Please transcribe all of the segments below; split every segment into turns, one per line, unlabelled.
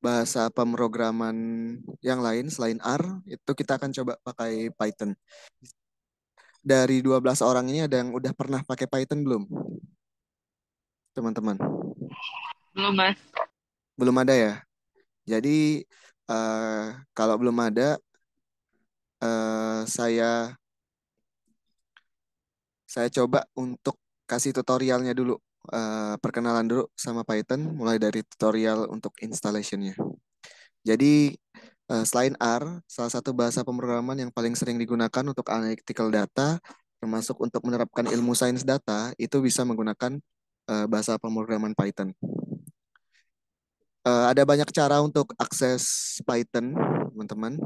bahasa pemrograman yang lain selain R, itu kita akan coba pakai Python. Dari 12 orang ini ada yang udah pernah pakai Python belum, teman-teman?
Belum, Mas.
Belum ada ya? Jadi eh, kalau belum ada, saya coba untuk kasih tutorialnya dulu, perkenalan dulu sama Python, mulai dari tutorial untuk installation-nya. Jadi selain R, salah satu bahasa pemrograman yang paling sering digunakan untuk analytical data, termasuk untuk menerapkan ilmu sains data, itu bisa menggunakan bahasa pemrograman Python. Ada banyak cara untuk akses Python, teman-teman.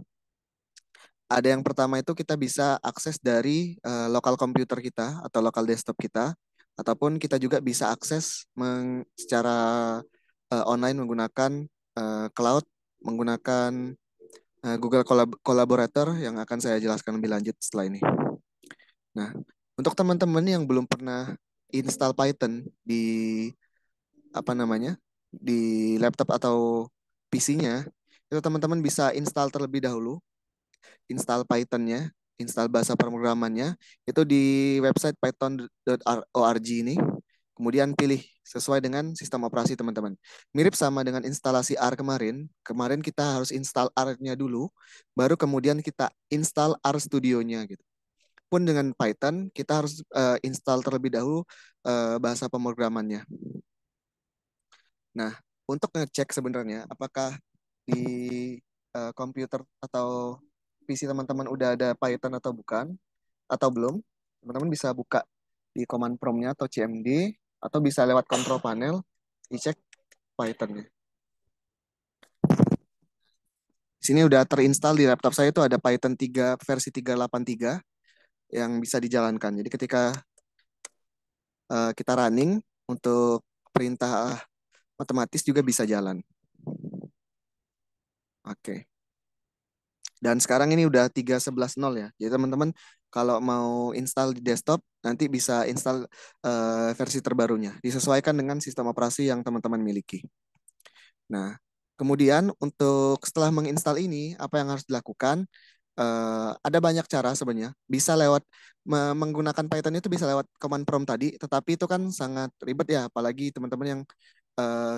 Ada yang pertama itu kita bisa akses dari lokal komputer kita atau lokal desktop kita, ataupun kita juga bisa akses secara online menggunakan cloud, menggunakan Google Collaborator yang akan saya jelaskan lebih lanjut setelah ini. Nah, untuk teman-teman yang belum pernah install Python di apa namanya di laptop atau PC-nya, itu teman-teman bisa install terlebih dahulu, install Python-nya, install bahasa pemrogramannya, itu di website python.org ini. Kemudian pilih sesuai dengan sistem operasi teman-teman. Mirip sama dengan instalasi R kemarin. Kemarin kita harus install R-nya dulu, baru kemudian kita install R Studio-nya gitu. Pun dengan Python, kita harus install terlebih dahulu bahasa pemrogramannya. Nah, untuk ngecek sebenarnya apakah di komputer atau PC teman-teman udah ada Python atau bukan, atau belum, teman-teman bisa buka di command prompt-nya atau CMD, atau bisa lewat control panel, dicek Python-nya. Di sini udah terinstall di laptop saya itu ada Python 3 versi 383 yang bisa dijalankan. Jadi ketika kita running untuk perintah otomatis juga bisa jalan. Oke. Dan sekarang ini udah 3.11.0 ya. Jadi teman-teman kalau mau install di desktop nanti bisa install versi terbarunya. Disesuaikan dengan sistem operasi yang teman-teman miliki. Nah, kemudian untuk setelah menginstal ini, apa yang harus dilakukan? Ada banyak cara sebenarnya. Bisa lewat menggunakan Python itu bisa lewat command prompt tadi, tetapi itu kan sangat ribet ya, apalagi teman-teman yang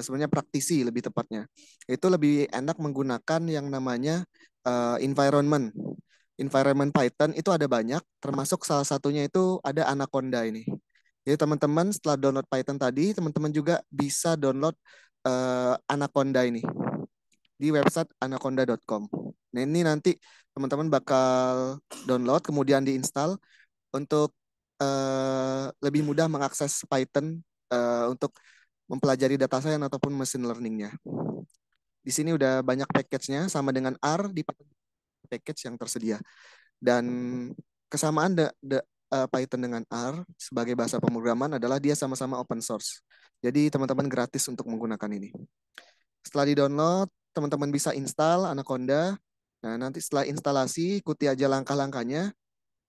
sebenarnya praktisi lebih tepatnya. Itu lebih enak menggunakan yang namanya environment. Environment Python itu ada banyak, termasuk salah satunya itu ada Anaconda ini. Jadi teman-teman setelah download Python tadi, teman-teman juga bisa download Anaconda ini di website anaconda.com. Nah, ini nanti teman-teman bakal download kemudian diinstal untuk lebih mudah mengakses Python untuk mempelajari data science ataupun machine learning-nya. Di sini udah banyak package-nya sama dengan R di package yang tersedia. Dan kesamaan Python dengan R sebagai bahasa pemrograman adalah dia sama-sama open source. Jadi teman-teman gratis untuk menggunakan ini. Setelah di-download, teman-teman bisa install Anaconda. Nah, nanti setelah instalasi, ikuti aja langkah-langkahnya.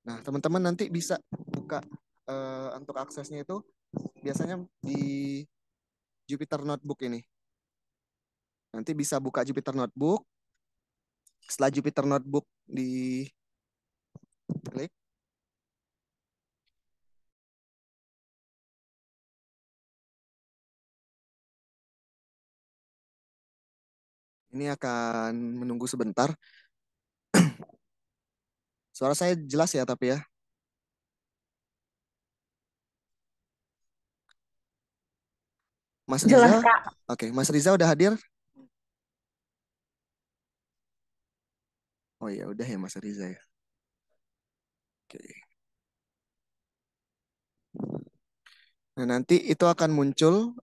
Nah, teman-teman nanti bisa buka untuk aksesnya itu biasanya di Jupyter Notebook ini. Nanti bisa buka Jupyter Notebook. Setelah Jupyter Notebook diklik, ini akan menunggu sebentar. Suara saya jelas ya, tapi ya. Mas
Jelas,
Riza,
Kak.
oke, Mas Riza udah hadir? Oh ya, udah ya Mas Riza ya. Oke. Nah, nanti itu akan muncul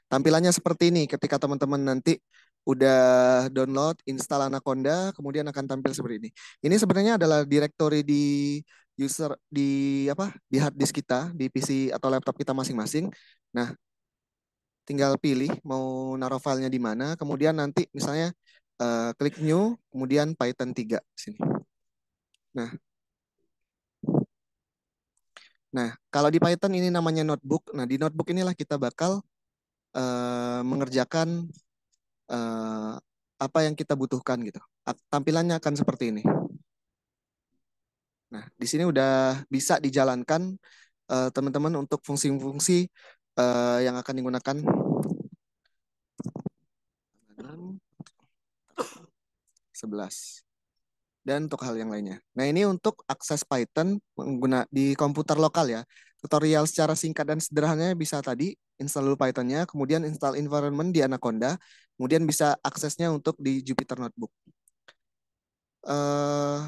tampilannya seperti ini ketika teman-teman nanti udah download, install Anaconda, kemudian akan tampil seperti ini. Ini sebenarnya adalah directory di user di apa? Di hard disk kita, di PC atau laptop kita masing-masing. Nah, tinggal pilih mau naruh filenya di mana, kemudian nanti misalnya klik new, kemudian Python 3 sini. Nah, nah, kalau di Python ini namanya notebook. Nah, di notebook inilah kita bakal mengerjakan eh, apa yang kita butuhkan gitu. Tampilannya akan seperti ini. Nah, di sini udah bisa dijalankan teman-teman untuk fungsi-fungsi yang akan digunakan 11 dan untuk hal yang lainnya. Nah, ini untuk akses Python di komputer lokal ya. Tutorial secara singkat dan sederhananya bisa tadi install dulu Python-nya, kemudian install environment di Anaconda, kemudian bisa aksesnya untuk di Jupyter Notebook. Eh,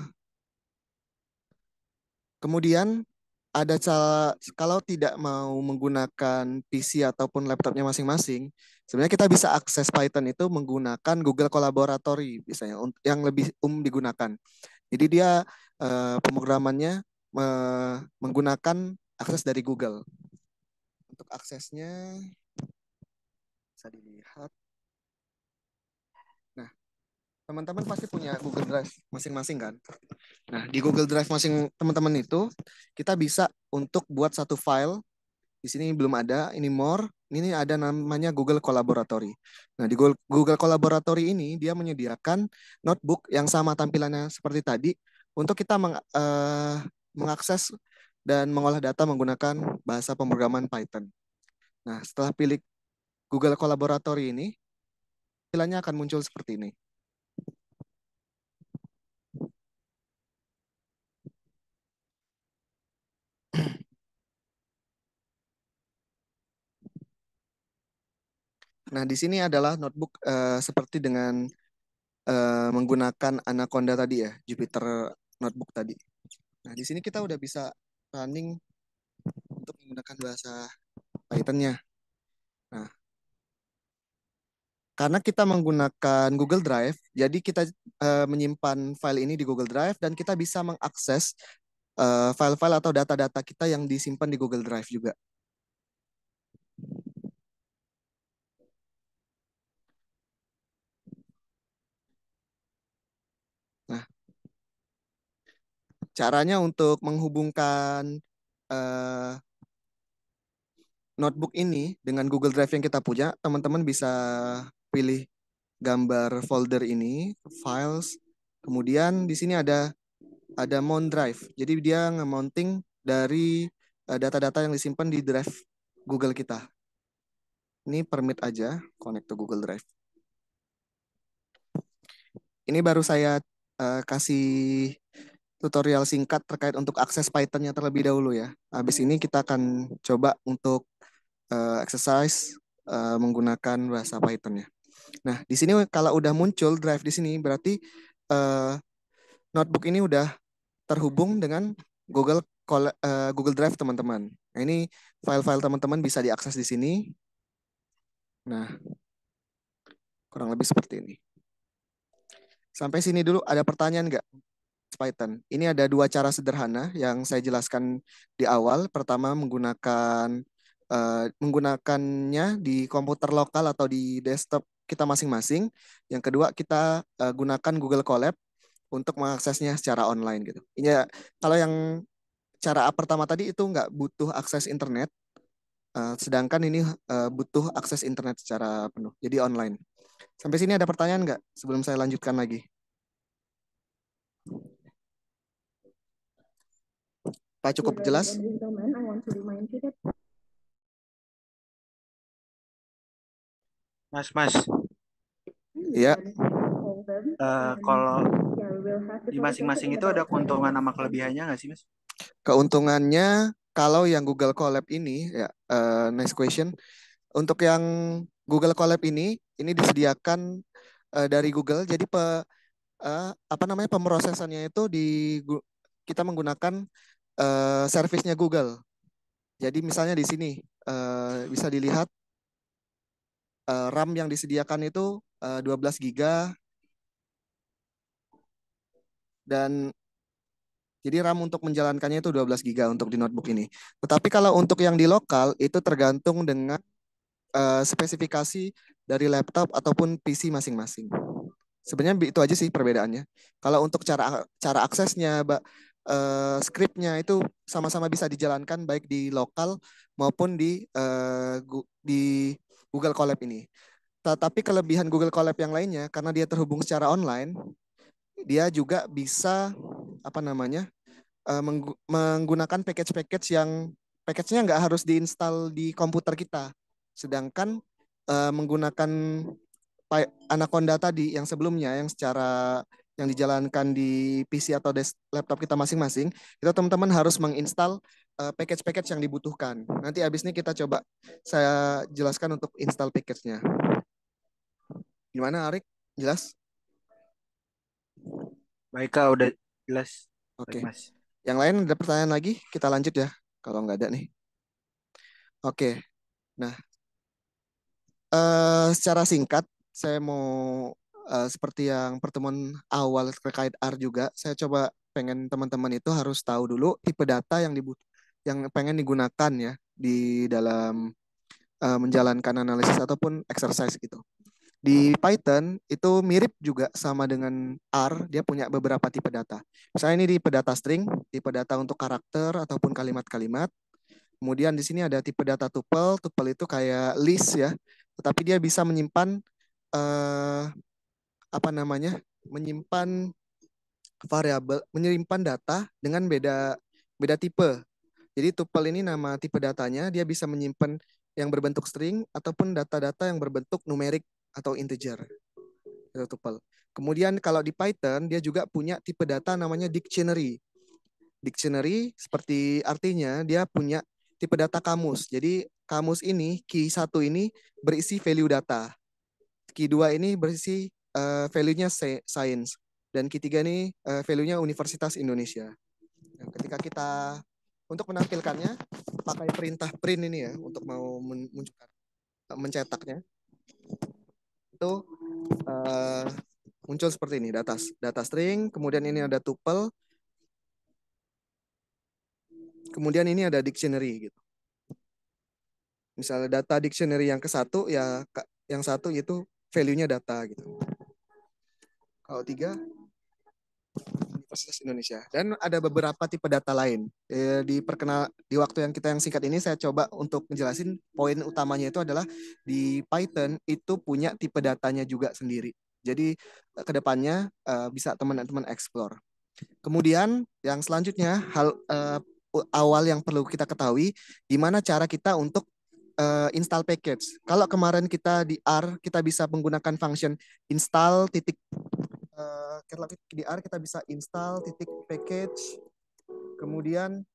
Kemudian ada kalau tidak mau menggunakan PC ataupun laptopnya masing-masing, sebenarnya kita bisa akses Python itu menggunakan Google Collaboratory misalnya yang lebih digunakan. Jadi dia pemrogramannya menggunakan akses dari Google. Untuk aksesnya bisa dilihat. Nah, teman-teman pasti punya Google Drive masing-masing kan? Nah, di Google Drive masing teman-teman itu kita bisa untuk buat satu file. Di sini belum ada, ini more. Ini ada namanya Google Collaboratory. Nah, di Google Collaboratory ini dia menyediakan notebook yang sama tampilannya seperti tadi untuk kita mengakses dan mengolah data menggunakan bahasa pemrograman Python. Nah, setelah pilih Google Collaboratory ini, tampilannya akan muncul seperti ini. Nah, di sini adalah notebook seperti dengan menggunakan Anaconda tadi ya, Jupyter Notebook tadi. Nah, di sini kita udah bisa running untuk menggunakan bahasa Python-nya. Nah, karena kita menggunakan Google Drive, jadi kita menyimpan file ini di Google Drive dan kita bisa mengakses file-file atau data-data kita yang disimpan di Google Drive juga. Nah, caranya untuk menghubungkan uh, notebook ini dengan Google Drive yang kita punya, teman-teman bisa pilih gambar folder ini, files, kemudian di sini ada mount drive. Jadi dia nge-mounting dari data-data yang disimpan di drive Google kita. Ini permit aja, connect to Google Drive. Ini baru saya kasih tutorial singkat terkait untuk akses Python-nya terlebih dahulu ya. Habis ini kita akan coba untuk exercise menggunakan bahasa Python-nya. Nah, di sini kalau udah muncul drive di sini berarti eh, notebook ini udah terhubung dengan Google Drive teman-teman. Nah, ini file-file teman-teman bisa diakses di sini. Nah, kurang lebih seperti ini. Sampai sini dulu ada pertanyaan nggak? Python. Ini ada dua cara sederhana yang saya jelaskan di awal. Pertama menggunakannya di komputer lokal atau di desktop kita masing-masing. Yang kedua kita gunakan Google Colab untuk mengaksesnya secara online gitu. Ini ya, kalau yang cara pertama tadi itu nggak butuh akses internet, sedangkan ini butuh akses internet secara penuh, jadi online. Sampai sini ada pertanyaan nggak sebelum saya lanjutkan lagi? Pak cukup jelas?
Mas,
Ya.
kalau di masing-masing itu ada keuntungan sama kelebihannya nggak sih, Mas?
Keuntungannya kalau yang Google Colab ini ya nice question. Untuk yang Google Colab ini disediakan dari Google. Jadi apa namanya pemrosesannya itu kita menggunakan servisnya Google. Jadi misalnya di sini bisa dilihat RAM yang disediakan itu 12 GB dan jadi RAM untuk menjalankannya itu 12 GB untuk di notebook ini. Tetapi kalau untuk yang di lokal itu tergantung dengan spesifikasi dari laptop ataupun PC masing-masing. Sebenarnya itu aja sih perbedaannya. Kalau untuk cara cara aksesnya, skripnya itu sama-sama bisa dijalankan baik di lokal maupun di Google Colab ini. Tetapi kelebihan Google Colab yang lainnya karena dia terhubung secara online, dia juga bisa apa namanya menggunakan package-package yang package-nya nggak harus diinstal di komputer kita. Sedangkan menggunakan Anaconda tadi yang sebelumnya yang secara yang dijalankan di PC atau laptop kita masing-masing, itu teman-teman harus menginstal package-package yang dibutuhkan. Nanti abis ini kita coba saya jelaskan untuk install package-nya. Gimana Arik? Jelas?
Baik Kak, udah jelas.
Oke.
Baik Mas.
Yang lain ada pertanyaan lagi? Kita lanjut ya. Kalau nggak ada nih. Oke. Nah, secara singkat, saya mau seperti yang pertemuan awal terkait R juga, saya coba pengen teman-teman itu harus tahu dulu tipe data yang pengen digunakan ya di dalam menjalankan analisis ataupun exercise gitu. Di Python itu mirip juga sama dengan R, dia punya beberapa tipe data. Misalnya ini tipe data string, tipe data untuk karakter ataupun kalimat-kalimat. Kemudian di sini ada tipe data tuple. Tuple itu kayak list ya, tetapi dia bisa menyimpan eh, apa namanya? Menyimpan variabel, menyimpan data dengan beda beda tipe. Jadi tuple ini nama tipe datanya, dia bisa menyimpan yang berbentuk string ataupun data-data yang berbentuk numerik atau integer. Itu tuple. Kemudian kalau di Python dia juga punya tipe data namanya dictionary. Dictionary seperti artinya dia punya tipe data kamus. Jadi kamus ini, key 1 ini berisi value data. Key 2 ini berisi value-nya science. Dan key 3 ini value-nya Universitas Indonesia. Nah, ketika kita untuk menampilkannya pakai perintah print ini ya untuk mau mencetaknya itu muncul seperti ini data string, kemudian ini ada tuple, kemudian ini ada dictionary gitu. Misalnya data dictionary yang ke satu ya yang satu itu value-nya data gitu. Kalau 3 Universitas Indonesia dan ada beberapa tipe data lain. Di waktu yang kita yang singkat ini saya coba untuk menjelasin poin utamanya itu adalah di Python itu punya tipe datanya juga sendiri. Jadi kedepannya bisa teman-teman explore. Kemudian yang selanjutnya hal awal yang perlu kita ketahui gimana cara kita untuk install package. Kalau kemarin kita di R kita bisa menggunakan function install titik di R kita bisa install titik package, kemudian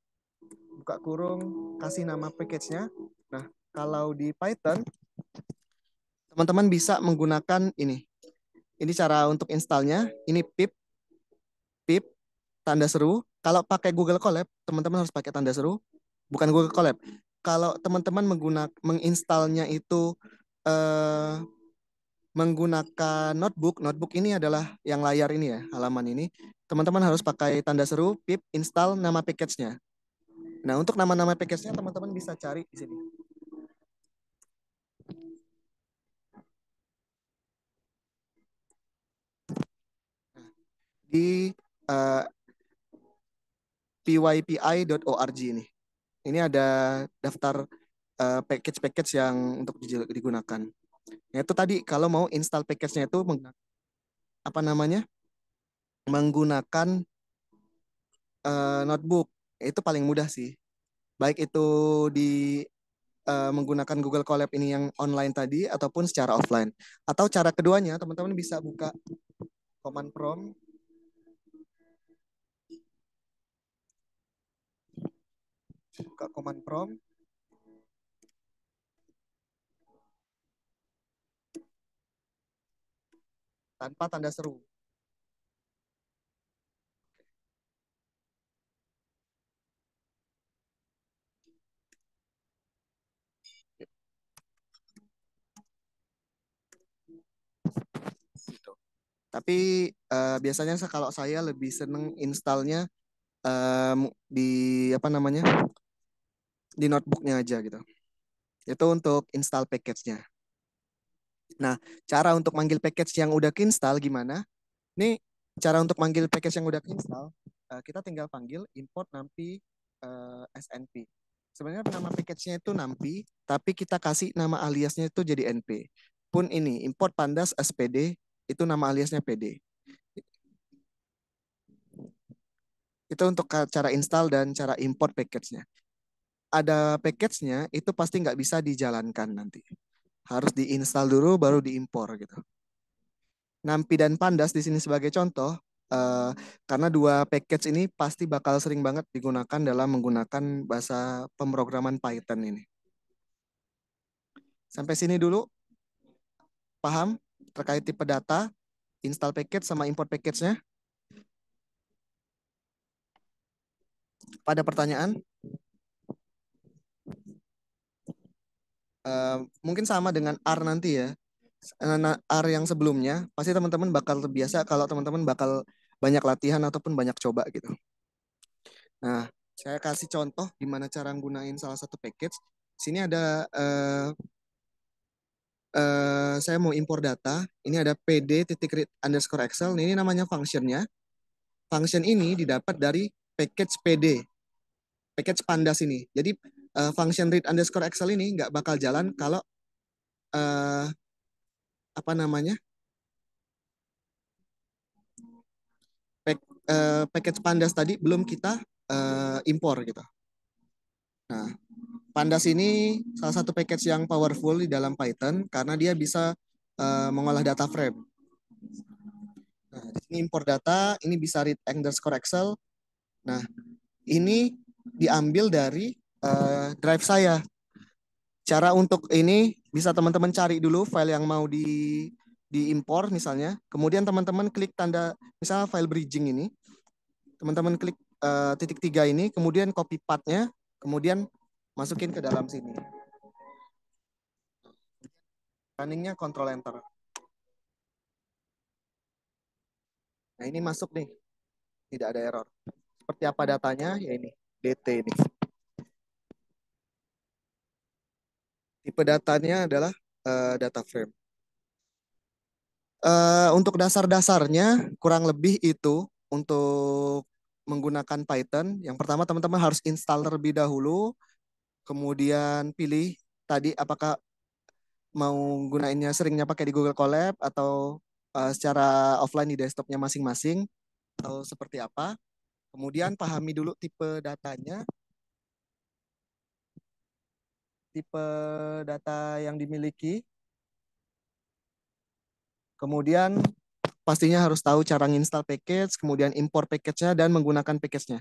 buka kurung kasih nama package-nya. Nah, kalau di Python teman-teman bisa menggunakan ini. Ini cara untuk installnya. Ini pip tanda seru. Kalau pakai Google Colab, teman-teman harus pakai tanda seru. Bukan Google Colab. Kalau teman-teman menginstalnya itu menggunakan notebook ini adalah yang layar ini ya, halaman ini. Teman-teman harus pakai tanda seru, pip, install nama package-nya. Nah, untuk nama-nama package-nya teman-teman bisa cari di sini. Di pypi.org ini. Ini ada daftar package-package yang untuk digunakan. Ya, itu tadi kalau mau install package-nya itu apa namanya? Menggunakan notebook. Itu paling mudah sih. Baik itu di menggunakan Google Colab ini yang online tadi ataupun secara offline. Atau cara keduanya, teman-teman bisa buka command prompt. Buka command prompt. Tanpa tanda seru. Gitu. Tapi biasanya kalau saya lebih seneng installnya di apa namanya di notebooknya aja gitu. Itu untuk install package-nya. Nah, cara untuk manggil package yang udah keinstall gimana? Ini cara untuk manggil package yang udah keinstall, kita tinggal panggil import nampi snp. Sebenarnya nama package-nya itu NumPy, tapi kita kasih nama aliasnya itu jadi NP. Pun ini import pandas as PD, itu nama aliasnya PD. Itu untuk cara install dan cara import package-nya. Ada package-nya, itu pasti nggak bisa dijalankan nanti. Harus diinstal dulu, baru diimpor gitu. NumPy dan Pandas di sini sebagai contoh, karena dua package ini pasti bakal sering banget digunakan dalam menggunakan bahasa pemrograman Python ini. Sampai sini dulu, paham terkait tipe data, install package sama import package-nya? Pada pertanyaan? Mungkin sama dengan R nanti ya. R yang sebelumnya, pasti teman-teman bakal terbiasa kalau teman-teman bakal banyak latihan ataupun banyak coba gitu. Nah, saya kasih contoh gimana cara gunain salah satu package. Sini ada saya mau impor data. Ini ada pd_read_excel. Ini namanya functionnya. Function ini didapat dari package pd, package pandas ini. Jadi function read_excel ini nggak bakal jalan kalau uh, apa namanya package pandas tadi belum kita impor gitu. Nah, pandas ini salah satu package yang powerful di dalam Python karena dia bisa mengolah data frame. Nah, di sini import data, ini bisa read_excel. Nah, ini diambil dari drive saya. Cara untuk ini bisa teman-teman cari dulu file yang mau diimpor misalnya. Kemudian teman-teman klik tanda misalnya file bridging ini. Teman-teman klik titik 3 ini, kemudian copy path-nya, kemudian masukin ke dalam sini. Running-nya Control Enter. Nah, ini masuk nih. Tidak ada error. Seperti apa datanya? Ya ini, DT ini. Tipe datanya adalah data frame. Untuk dasar-dasarnya kurang lebih itu untuk menggunakan Python. Yang pertama teman-teman harus install terlebih dahulu, kemudian pilih tadi apakah mau gunainnya seringnya pakai di Google Colab atau secara offline di desktopnya masing-masing atau seperti apa. Kemudian pahami dulu tipe data yang dimiliki. Kemudian pastinya harus tahu cara install package, kemudian import package-nya dan menggunakan package-nya.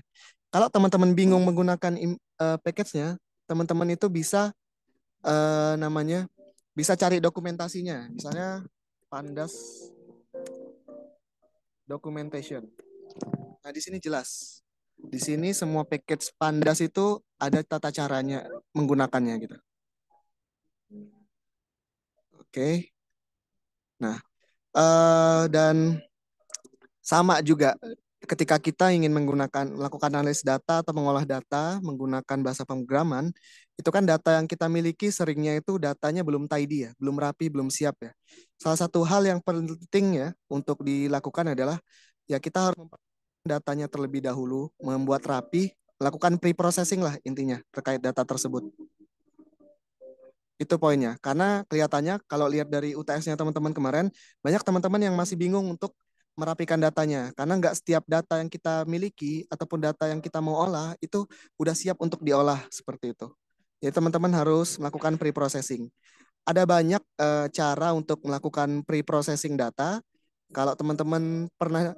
Kalau teman-teman bingung menggunakan package-nya, teman-teman itu bisa namanya bisa cari dokumentasinya. Misalnya Pandas documentation. Nah, di sini jelas. Di sini semua package Pandas itu ada tata caranya menggunakannya gitu. Oke. Nah, dan sama juga ketika kita ingin melakukan analisis data atau mengolah data menggunakan bahasa pemrograman, itu kan data yang kita miliki seringnya itu datanya belum tidy ya, belum rapi, belum siap ya. Salah satu hal yang penting ya untuk dilakukan adalah ya kita harus datanya terlebih dahulu, membuat rapi, lakukan pre-processing lah intinya terkait data tersebut. Itu poinnya. Karena kelihatannya kalau lihat dari UTS-nya teman-teman kemarin, banyak teman-teman yang masih bingung untuk merapikan datanya. Karena nggak setiap data yang kita miliki ataupun data yang kita mau olah itu udah siap untuk diolah seperti itu. Jadi teman-teman harus melakukan pre-processing. Ada banyak cara untuk melakukan pre-processing data. Kalau teman-teman pernah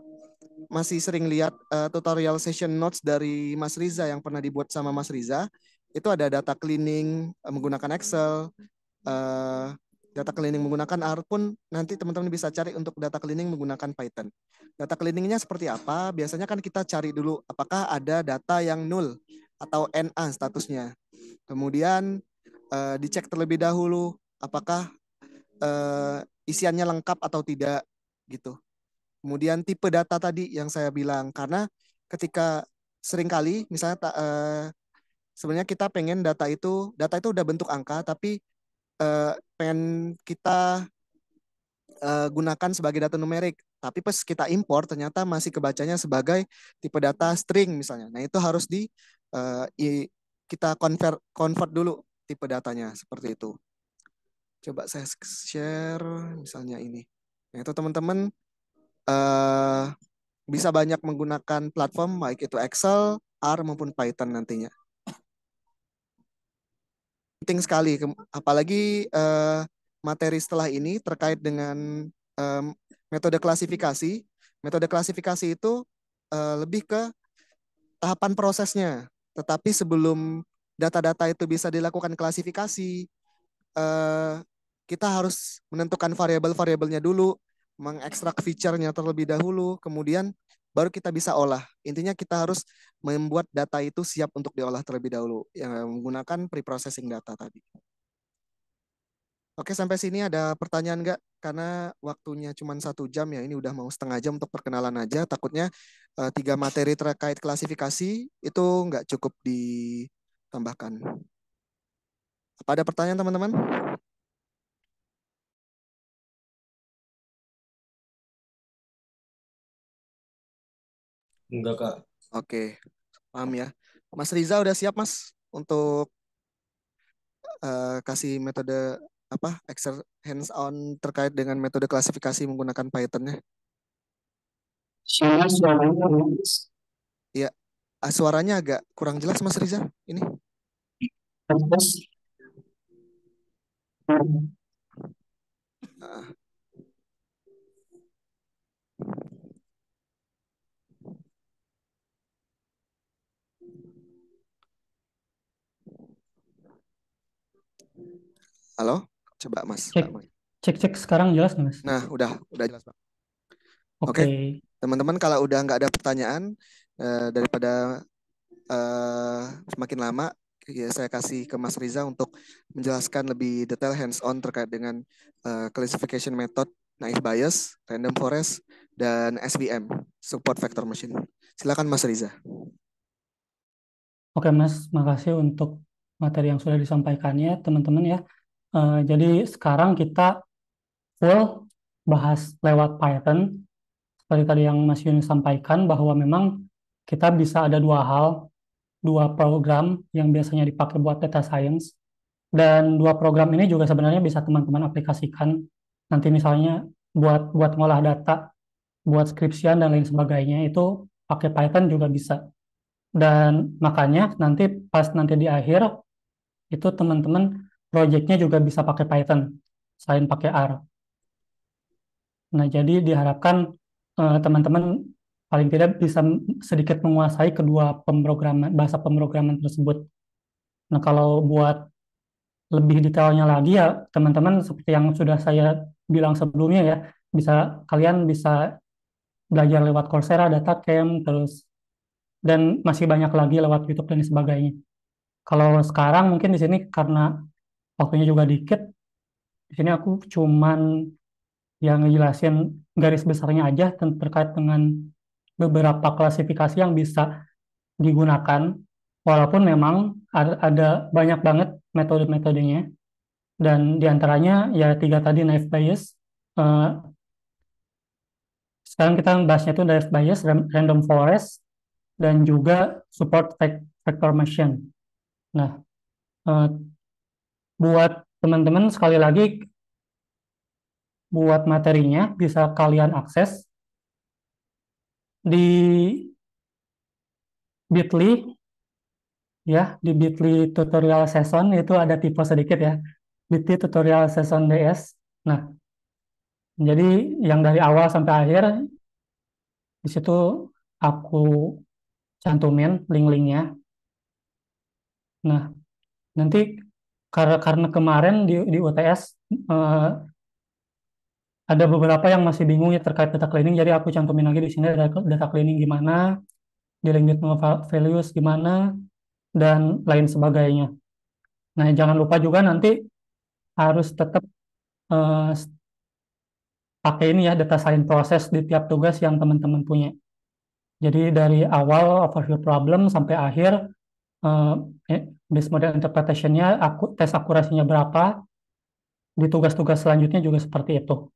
masih sering lihat tutorial session notes dari Mas Riza yang pernah dibuat sama Mas Riza, itu ada data cleaning menggunakan Excel, eh, data cleaning menggunakan R pun nanti teman-teman bisa cari untuk data cleaning menggunakan Python. Data cleaningnya seperti apa? Biasanya kan kita cari dulu apakah ada data yang null atau NA statusnya. Kemudian dicek terlebih dahulu apakah isiannya lengkap atau tidak gitu. Kemudian tipe data tadi yang saya bilang karena ketika seringkali misalnya sebenarnya kita pengen data itu udah bentuk angka tapi pengen kita gunakan sebagai data numerik. Tapi pas kita impor ternyata masih kebacanya sebagai tipe data string misalnya. Nah itu harus kita convert dulu tipe datanya seperti itu. Coba saya share misalnya ini. Nah, itu teman-teman bisa banyak menggunakan platform baik itu Excel, R maupun Python nantinya. Penting sekali, apalagi materi setelah ini terkait dengan metode klasifikasi. Metode klasifikasi itu lebih ke tahapan prosesnya. Tetapi sebelum data-data itu bisa dilakukan klasifikasi, kita harus menentukan variabel-variabelnya dulu, mengekstrak feature-nya terlebih dahulu, kemudian baru kita bisa olah. Intinya kita harus membuat data itu siap untuk diolah terlebih dahulu, yang menggunakan pre-processing data tadi. Oke, sampai sini ada pertanyaan nggak? Karena waktunya cuma 1 jam ya, ini udah mau setengah jam untuk perkenalan aja. Takutnya 3 materi terkait klasifikasi itu nggak cukup ditambahkan. Apa ada pertanyaan teman-teman?
Enggak, Kak.
Oke, paham ya. Mas Riza udah siap Mas untuk kasih metode apa hands on terkait dengan metode klasifikasi menggunakan Python-nya? Iya, suaranya agak kurang jelas Mas Riza ini. Ah, halo, coba Mas.
Cek sekarang jelas nggak Mas?
Nah, udah jelas Pak.
Oke.
Teman-teman kalau udah nggak ada pertanyaan daripada semakin lama, ya saya kasih ke Mas Riza untuk menjelaskan lebih detail hands-on terkait dengan classification method, naive Bayes, random forest, dan SVM, support vector machine. Silakan Mas Riza.
Oke Mas, makasih untuk materi yang sudah disampaikannya teman-teman ya. Jadi sekarang kita full bahas lewat Python. Seperti tadi yang Mas Yuni sampaikan bahwa memang kita bisa ada dua program yang biasanya dipakai buat data science. Dan dua program ini juga sebenarnya bisa teman-teman aplikasikan nanti misalnya buat ngolah data, buat skripsian dan lain sebagainya itu pakai Python juga bisa. Dan makanya nanti pas nanti di akhir itu teman-teman proyeknya juga bisa pakai Python selain pakai R. Nah, jadi diharapkan teman-teman paling tidak bisa sedikit menguasai kedua bahasa pemrograman tersebut. Nah, kalau buat lebih detailnya lagi ya teman-teman seperti yang sudah saya bilang sebelumnya ya, kalian bisa belajar lewat Coursera, DataCamp, terus dan masih banyak lagi lewat YouTube dan sebagainya. Kalau sekarang mungkin di sini karena waktunya juga dikit, di sini aku cuman yang ngejelasin garis besarnya aja terkait dengan beberapa klasifikasi yang bisa digunakan, walaupun memang ada banyak banget metode-metodenya, dan diantaranya ya 3 tadi, naive Bayes. Sekarang kita bahasnya itu naive Bayes, random forest, dan juga support vector machine. Nah, buat teman-teman sekali lagi, buat materinya bisa kalian akses di Bitly ya, di Bitly tutorial session itu ada tipe sedikit ya, Bitly tutorial session DS. Nah, jadi yang dari awal sampai akhir di situ aku cantumin link-linknya. Nah, nanti karena kemarin di UTS ada beberapa yang masih bingung ya terkait data cleaning, jadi aku cantumin lagi di sini data cleaning gimana, dealing with values gimana, dan lain sebagainya. Nah, jangan lupa juga nanti harus tetap pakai ini ya, data science process di tiap tugas yang teman-teman punya. Jadi dari awal overview problem sampai akhir base model interpretation-nya, tes akurasinya berapa, di tugas-tugas selanjutnya juga seperti itu.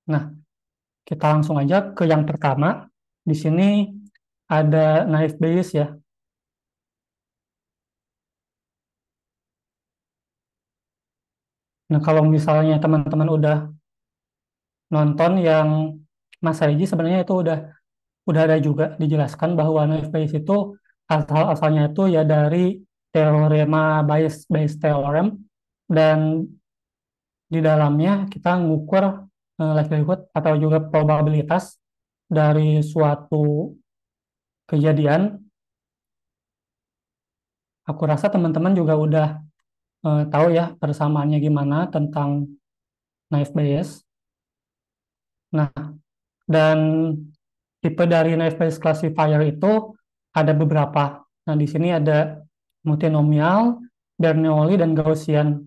Nah, kita langsung aja ke yang pertama. Di sini ada naive Bayes ya. Nah, kalau misalnya teman-teman udah nonton yang Mas Regi, sebenarnya itu udah ada juga dijelaskan bahwa naive Bayes itu asal-asalnya itu ya dari teorema Bayes theorem, dan di dalamnya kita ngukur likelihood atau juga probabilitas dari suatu kejadian. Aku rasa teman-teman juga udah tahu ya persamaannya gimana tentang naive Bayes. Nah, dan tipe dari naive Bayes classifier itu ada beberapa. Nah, di sini ada multinomial, Bernoulli, dan Gaussian.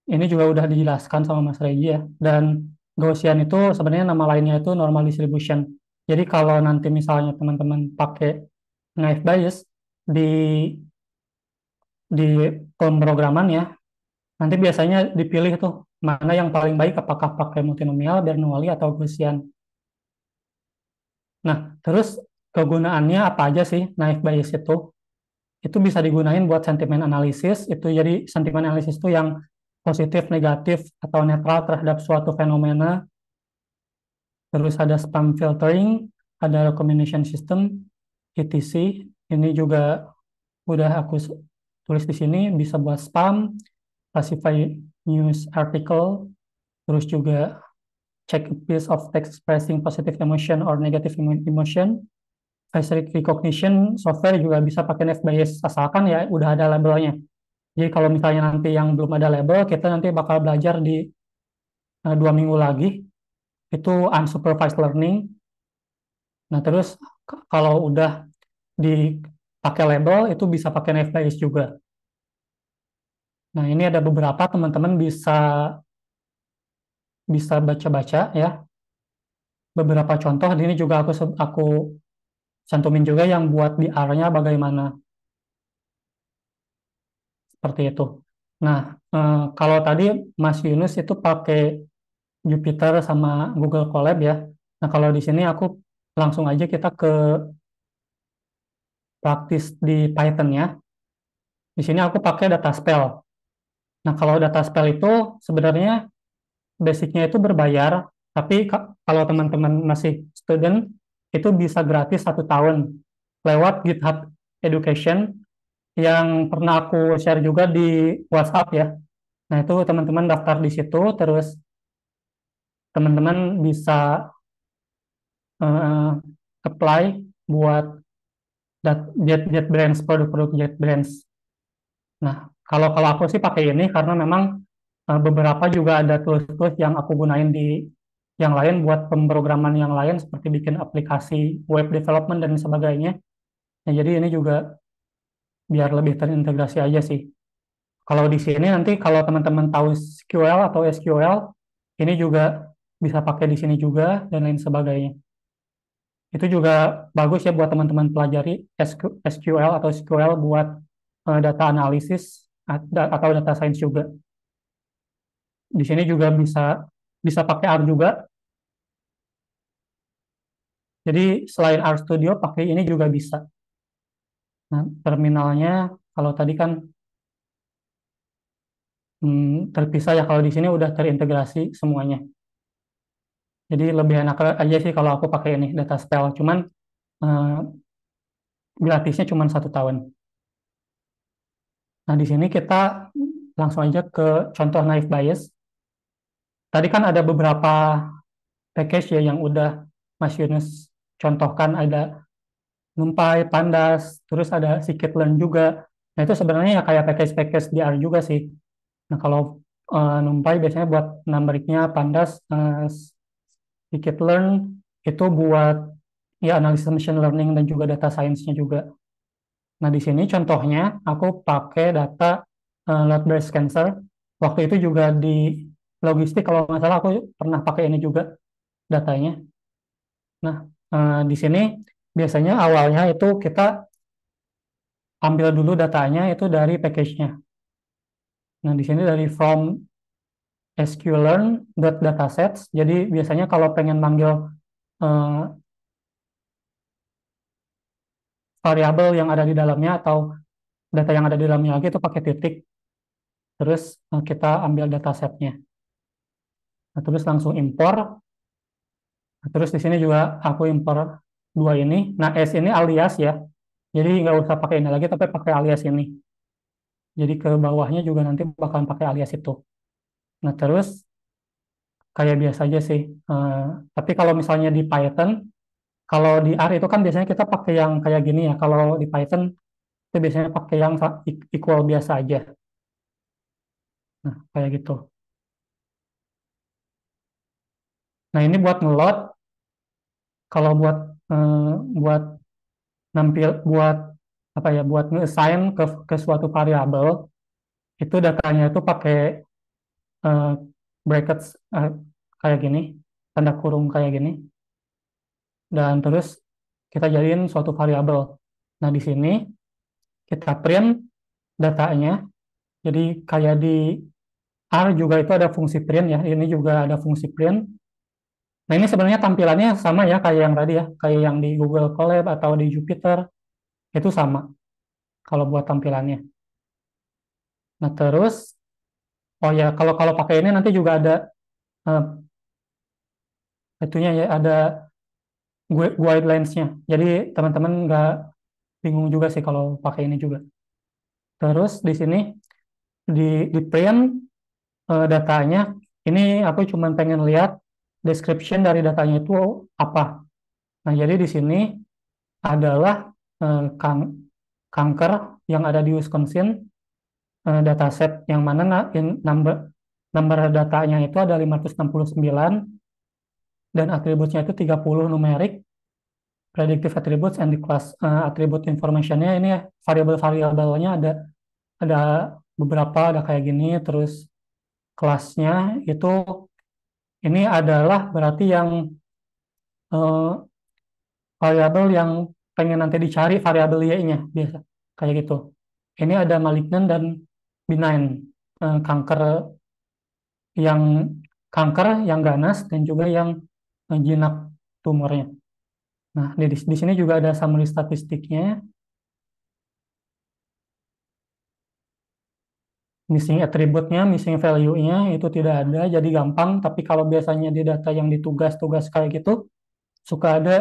Ini juga udah dijelaskan sama Mas Regi ya. Dan Gaussian itu sebenarnya nama lainnya itu normal distribution. Jadi kalau nanti misalnya teman-teman pakai naive Bayes di di pemrograman ya, nanti biasanya dipilih tuh mana yang paling baik, apakah pakai multinomial, Bernoulli, atau Gaussian. Nah, terus kegunaannya apa aja sih naive Bayes itu? Itu bisa digunain buat sentimen analisis. Itu jadi sentimen analisis itu yang positif, negatif, atau netral terhadap suatu fenomena. Terus ada spam filtering, ada recommendation system, etc. Ini juga udah aku tulis di sini, bisa buat spam, classify news article, terus juga check a piece of text expressing positive emotion or negative emotion. Face recognition software juga bisa pakai naive Bayes asalkan ya udah ada labelnya. Jadi kalau misalnya nanti yang belum ada label, kita nanti bakal belajar di 2 minggu lagi, itu unsupervised learning. Nah, terus kalau udah dipakai label, itu bisa pakai naive Bayes juga. Nah, ini ada beberapa teman-teman bisa baca-baca ya. Beberapa contoh, ini juga aku cantumin juga yang buat di R-nya bagaimana, seperti itu. Nah, kalau tadi Mas Yunus itu pakai Jupyter sama Google Colab ya. Nah, kalau di sini aku langsung aja kita ke praktis di Python-nya. Di sini aku pakai data spell. Nah, kalau data spell itu sebenarnya basicnya itu berbayar, tapi kalau teman-teman masih student, itu bisa gratis 1 tahun lewat GitHub Education yang pernah aku share juga di WhatsApp ya. Nah, itu teman-teman daftar di situ, terus teman-teman bisa eh, apply buat JetBrains, produk-produk JetBrains. Nah, kalau aku sih pakai ini karena memang beberapa juga ada tools-tools yang aku gunain di yang lain buat pemrograman yang lain seperti bikin aplikasi web development dan sebagainya. Nah, jadi ini juga biar lebih terintegrasi aja sih. Kalau di sini nanti kalau teman-teman tahu SQL atau SQL, ini juga bisa pakai di sini juga dan lain sebagainya. Itu juga bagus ya buat teman-teman pelajari SQL atau SQL buat data analisis atau data science juga. Di sini juga bisa bisa pakai R juga. Jadi selain R Studio pakai ini juga bisa. Nah, terminalnya kalau tadi kan terpisah ya, kalau di sini udah terintegrasi semuanya. Jadi lebih enak aja sih kalau aku pakai ini data spell. Cuman eh, gratisnya cuma 1 tahun. Nah, di sini kita langsung aja ke contoh naive Bayes. Tadi kan ada beberapa package ya yang udah Mas Yunus contohkan, ada NumPy, Pandas, terus ada scikit-learn juga. Nah, itu sebenarnya ya kayak package-package di R juga sih. Nah, kalau NumPy biasanya buat numericnya, Pandas, scikit-learn itu buat ya analisis machine learning dan juga data science-nya juga. Nah, di sini contohnya aku pakai data load breast cancer. Waktu itu juga di logistik kalau nggak salah aku pernah pakai ini juga datanya. Nah, di sini biasanya awalnya itu kita ambil dulu datanya itu dari package-nya. Nah, di sini dari from sklearn.datasets. Jadi biasanya kalau pengen manggil eh, variabel yang ada di dalamnya atau data yang ada di dalamnya lagi itu pakai titik. terus kita ambil datasetnya. Nah, terus langsung impor. Nah, terus di sini juga aku impor dua ini. Nah, S ini alias ya. Jadi nggak usah pakai ini lagi, tapi pakai alias ini. Jadi ke bawahnya juga nanti bakalan pakai alias itu. Nah, terus kayak biasa aja sih. Tapi kalau misalnya di Python, kalau di R itu kan biasanya kita pakai yang kayak gini ya. Kalau di Python itu biasanya pakai yang equal biasa aja. Nah, kayak gitu. Nah, ini buat ngeload. Kalau buat buat apa ya, buat nge-assign ke suatu variabel, itu datanya itu pakai eh, brackets kayak gini, tanda kurung kayak gini, dan terus kita jadiin suatu variabel. Nah, di sini kita print datanya. Jadi kayak di R juga itu ada fungsi print ya, ini juga ada fungsi print. Nah, ini sebenarnya tampilannya sama ya kayak yang tadi ya, kayak yang di Google Colab atau di Jupyter, itu sama kalau buat tampilannya. Nah, terus oh ya, kalau kalau pakai ini nanti juga ada eh, itunya ya, ada guidelines-nya. Jadi teman-teman nggak bingung juga sih kalau pakai ini juga. Terus di sini di print datanya. Ini aku cuma pengen lihat description dari datanya itu apa. Nah, jadi di sini adalah kanker yang ada di Wisconsin, dataset yang mana number datanya itu ada 569 dan atributnya itu 30 numerik, predictive attributes and the class attribute informationnya ini ya, variabel-variabelnya ada beberapa, ada kayak gini. Terus kelasnya itu ini adalah berarti yang eh, variabel yang pengen nanti dicari variabel y-nya biasa kayak gitu. Ini ada malignant dan benign, kanker yang yang ganas dan juga yang jinak tumornya. Nah, di sini juga ada summary statistiknya. Missing attribute-nya, missing value-nya itu tidak ada, jadi gampang. Tapi kalau biasanya di data yang ditugas-tugas kayak gitu, suka ada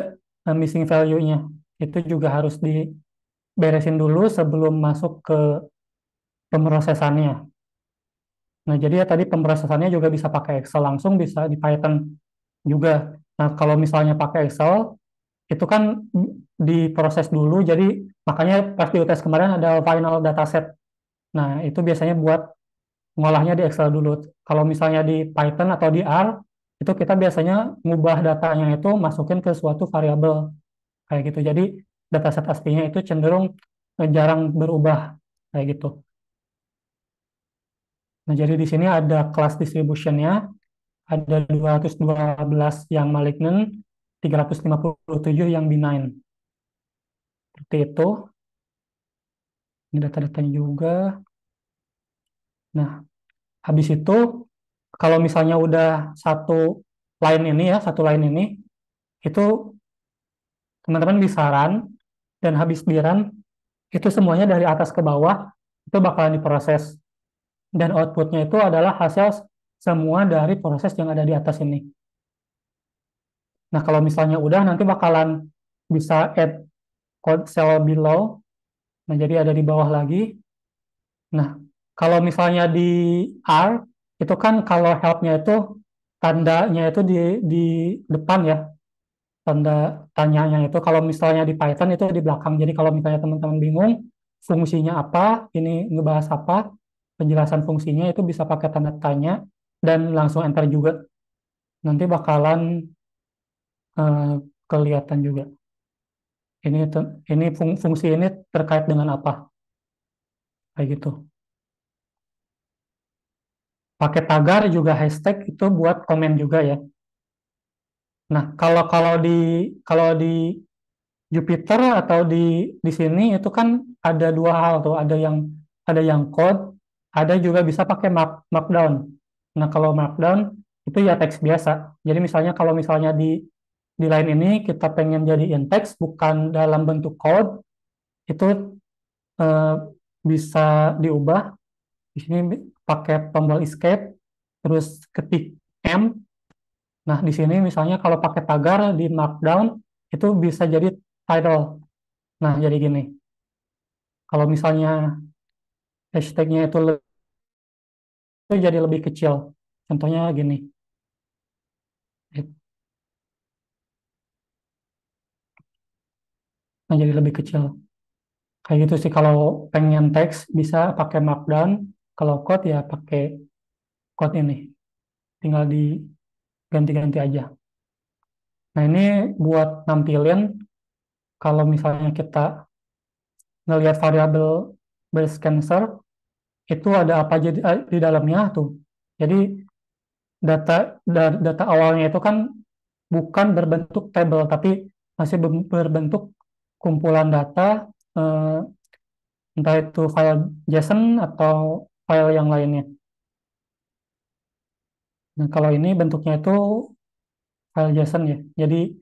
missing value-nya. Itu juga harus diberesin dulu sebelum masuk ke pemrosesannya. Nah, jadi ya tadi pemrosesannya juga bisa pakai Excel langsung, bisa di Python juga. Nah, kalau misalnya pakai Excel, itu kan diproses dulu, jadi makanya pas di UTS kemarin ada final dataset. Nah, itu biasanya buat ngolahnya di Excel dulu. Kalau misalnya di Python atau di R, itu kita biasanya ngubah datanya itu masukin ke suatu variabel kayak gitu. Jadi dataset aslinya itu cenderung jarang berubah kayak gitu. Nah, jadi di sini ada class distribution-nya, ada 212 yang malignant, 357 yang benign. Seperti itu. Ini data-datanya juga. Nah, habis itu kalau misalnya udah satu line ini, itu teman-teman bisa run, dan habis di run, itu semuanya dari atas ke bawah, itu bakalan diproses. Dan outputnya itu adalah hasil semua dari proses yang ada di atas ini. Nah, kalau misalnya udah, nanti bakalan bisa add code cell below. Nah, jadi ada di bawah lagi. Nah, kalau misalnya di R, itu kan kalau help-nya itu tandanya itu di depan ya. Tanda tanyanya itu kalau misalnya di Python itu di belakang. Jadi kalau misalnya teman-teman bingung fungsinya apa, ini ngebahas apa, penjelasan fungsinya itu bisa pakai tanda tanya dan langsung enter juga. Nanti bakalan eh, kelihatan juga. Ini fungsi ini terkait dengan apa, kayak gitu. Pakai tagar juga hashtag itu buat komen juga ya. Nah, kalau di Jupyter atau di sini itu kan ada dua hal tuh, ada yang code, ada juga bisa pakai markdown. Nah, kalau markdown itu ya teks biasa. Jadi misalnya kalau misalnya di line ini kita pengen jadiin teks bukan dalam bentuk code, itu eh, bisa diubah. Di sini pakai tombol escape, terus ketik M. Nah, di sini misalnya kalau pakai tagar di Markdown, itu bisa jadi title. Nah, jadi gini. Kalau misalnya hashtagnya itu jadi lebih kecil. Contohnya gini. Nah, jadi lebih kecil. Kayak gitu sih. Kalau pengen teks bisa pakai Markdown. Kalau code ya pakai code ini. Tinggal diganti-ganti aja. Nah, ini buat nampilin kalau misalnya kita ngelihat variabel base cancer, itu ada apa aja di dalamnya tuh. Jadi data awalnya itu kan bukan berbentuk tabel, tapi masih berbentuk kumpulan data, eh, entah itu file JSON atau file yang lainnya. Nah, kalau ini bentuknya itu file JSON ya. Jadi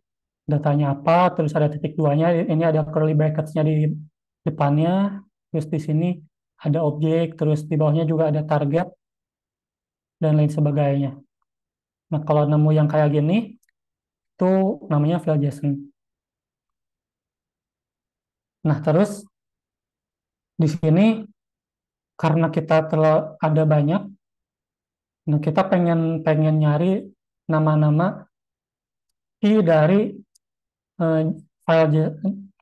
datanya apa, terus ada titik duanya, ini ada curly brackets-nya di depannya, terus di sini ada objek, terus di bawahnya juga ada target, dan lain sebagainya. Nah, kalau nemu yang kayak gini, itu namanya file JSON. Nah, terus di sini karena kita ada banyak, nah kita pengen pengen nyari nama-nama key dari eh,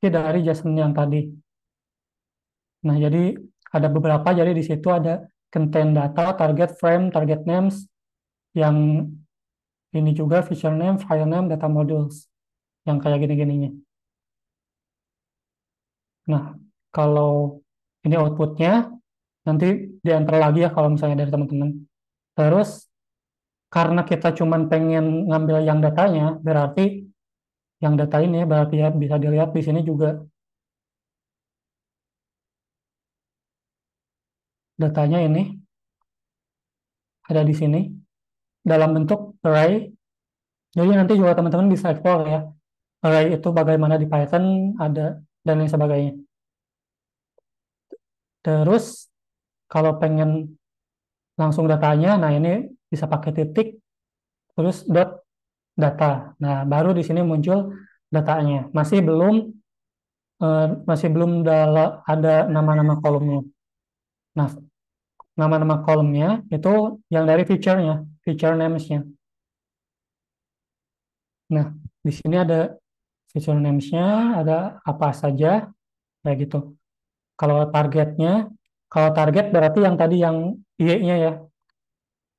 key dari JSON yang tadi. Nah, jadi ada beberapa, jadi di situ ada content data, target frame, target names, yang ini juga feature name, file name, data modules, yang kayak gini-gininya. Nah, kalau ini outputnya, nanti diantar lagi ya kalau misalnya dari teman-teman. Terus, karena kita cuman pengen ngambil yang datanya, berarti yang data ini berarti ya bisa dilihat di sini juga datanya ini ada di sini dalam bentuk array. Jadi nanti juga teman-teman bisa explore ya. Array itu bagaimana di Python, ada dan lain sebagainya. Terus kalau pengen langsung datanya, nah ini bisa pakai titik, terus dot data. Nah, baru di sini muncul datanya. Masih belum ada nama-nama kolomnya. Nah, nama-nama kolomnya itu yang dari feature-nya, feature names-nya. Nah, di sini ada feature names-nya, ada apa saja, kayak gitu. Kalau targetnya, kalau target berarti yang tadi yang Y-nya ya.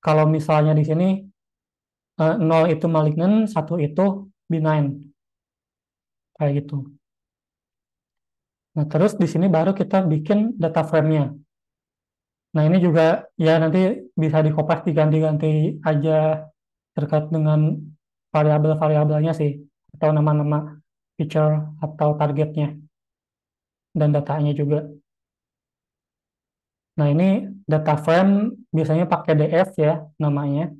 Kalau misalnya di sini 0 itu malignant, 1 itu benign, kayak gitu. Nah, terus di sini baru kita bikin data frame-nya. Nah, ini juga ya nanti bisa dikopas diganti-ganti aja terkait dengan variabel-variabelnya sih, atau nama-nama feature atau targetnya, dan datanya juga. Nah, ini data frame biasanya pakai DF ya namanya.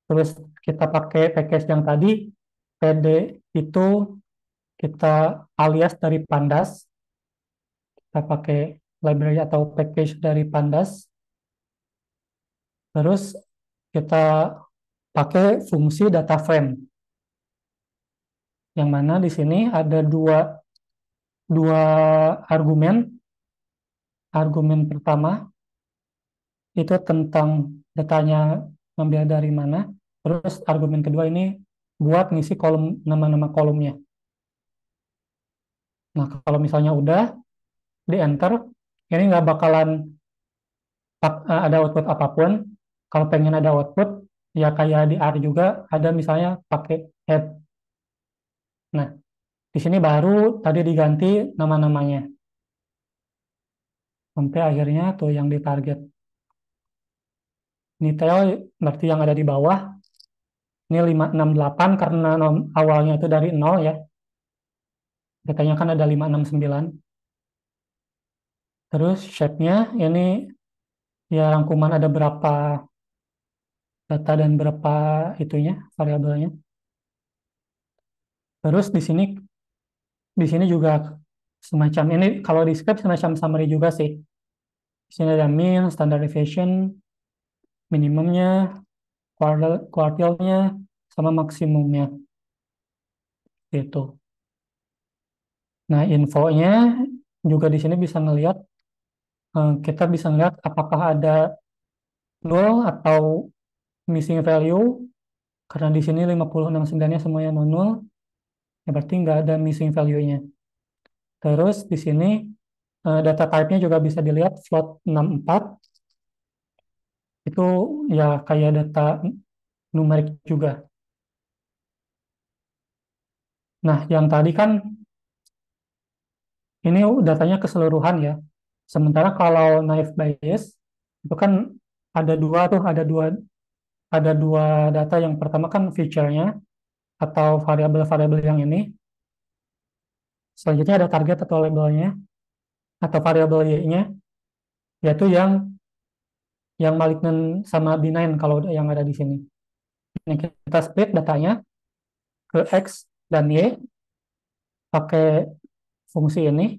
Terus kita pakai package yang tadi, PD itu kita alias dari Pandas. Kita pakai library atau package dari Pandas. Terus kita pakai fungsi data frame. Yang mana di sini ada dua argumen. Argumen pertama itu tentang datanya ngambil dari mana. Terus argumen kedua ini buat ngisi kolom nama-nama kolomnya. Nah, kalau misalnya udah di enter, ini nggak bakalan ada output apapun. Kalau pengen ada output, ya kayak di R juga ada misalnya pakai head. Nah, di sini baru tadi diganti nama-namanya. Sampai akhirnya tuh yang ditarget. Ini tail berarti yang ada di bawah. Ini 568 karena awalnya itu dari 0 ya. Datanya kan ada 569. Terus shape-nya ini ya rangkuman ada berapa data dan berapa itunya variabelnya. Terus di sini juga semacam ini kalau di script semacam summary juga sih. Di sini ada mean, standard deviation, minimumnya, kuartilnya, sama maksimumnya gitu. Nah, infonya juga di sini bisa ngelihat, kita bisa ngelihat apakah ada null atau missing value, karena di sini 5069-nya semuanya non-null, ya berarti nggak ada missing value-nya. Terus di sini data type-nya juga bisa dilihat float 64, itu ya kayak data numerik juga. Nah, yang tadi kan ini datanya keseluruhan ya. Sementara kalau naive Bayes itu kan ada dua tuh, ada dua data. Yang pertama kan feature-nya atau variabel-variabel yang ini. Selanjutnya ada target atau labelnya atau variabel Y-nya, yaitu yang malignant sama benign kalau yang ada di sini. Ini kita split datanya ke X dan Y pakai fungsi ini.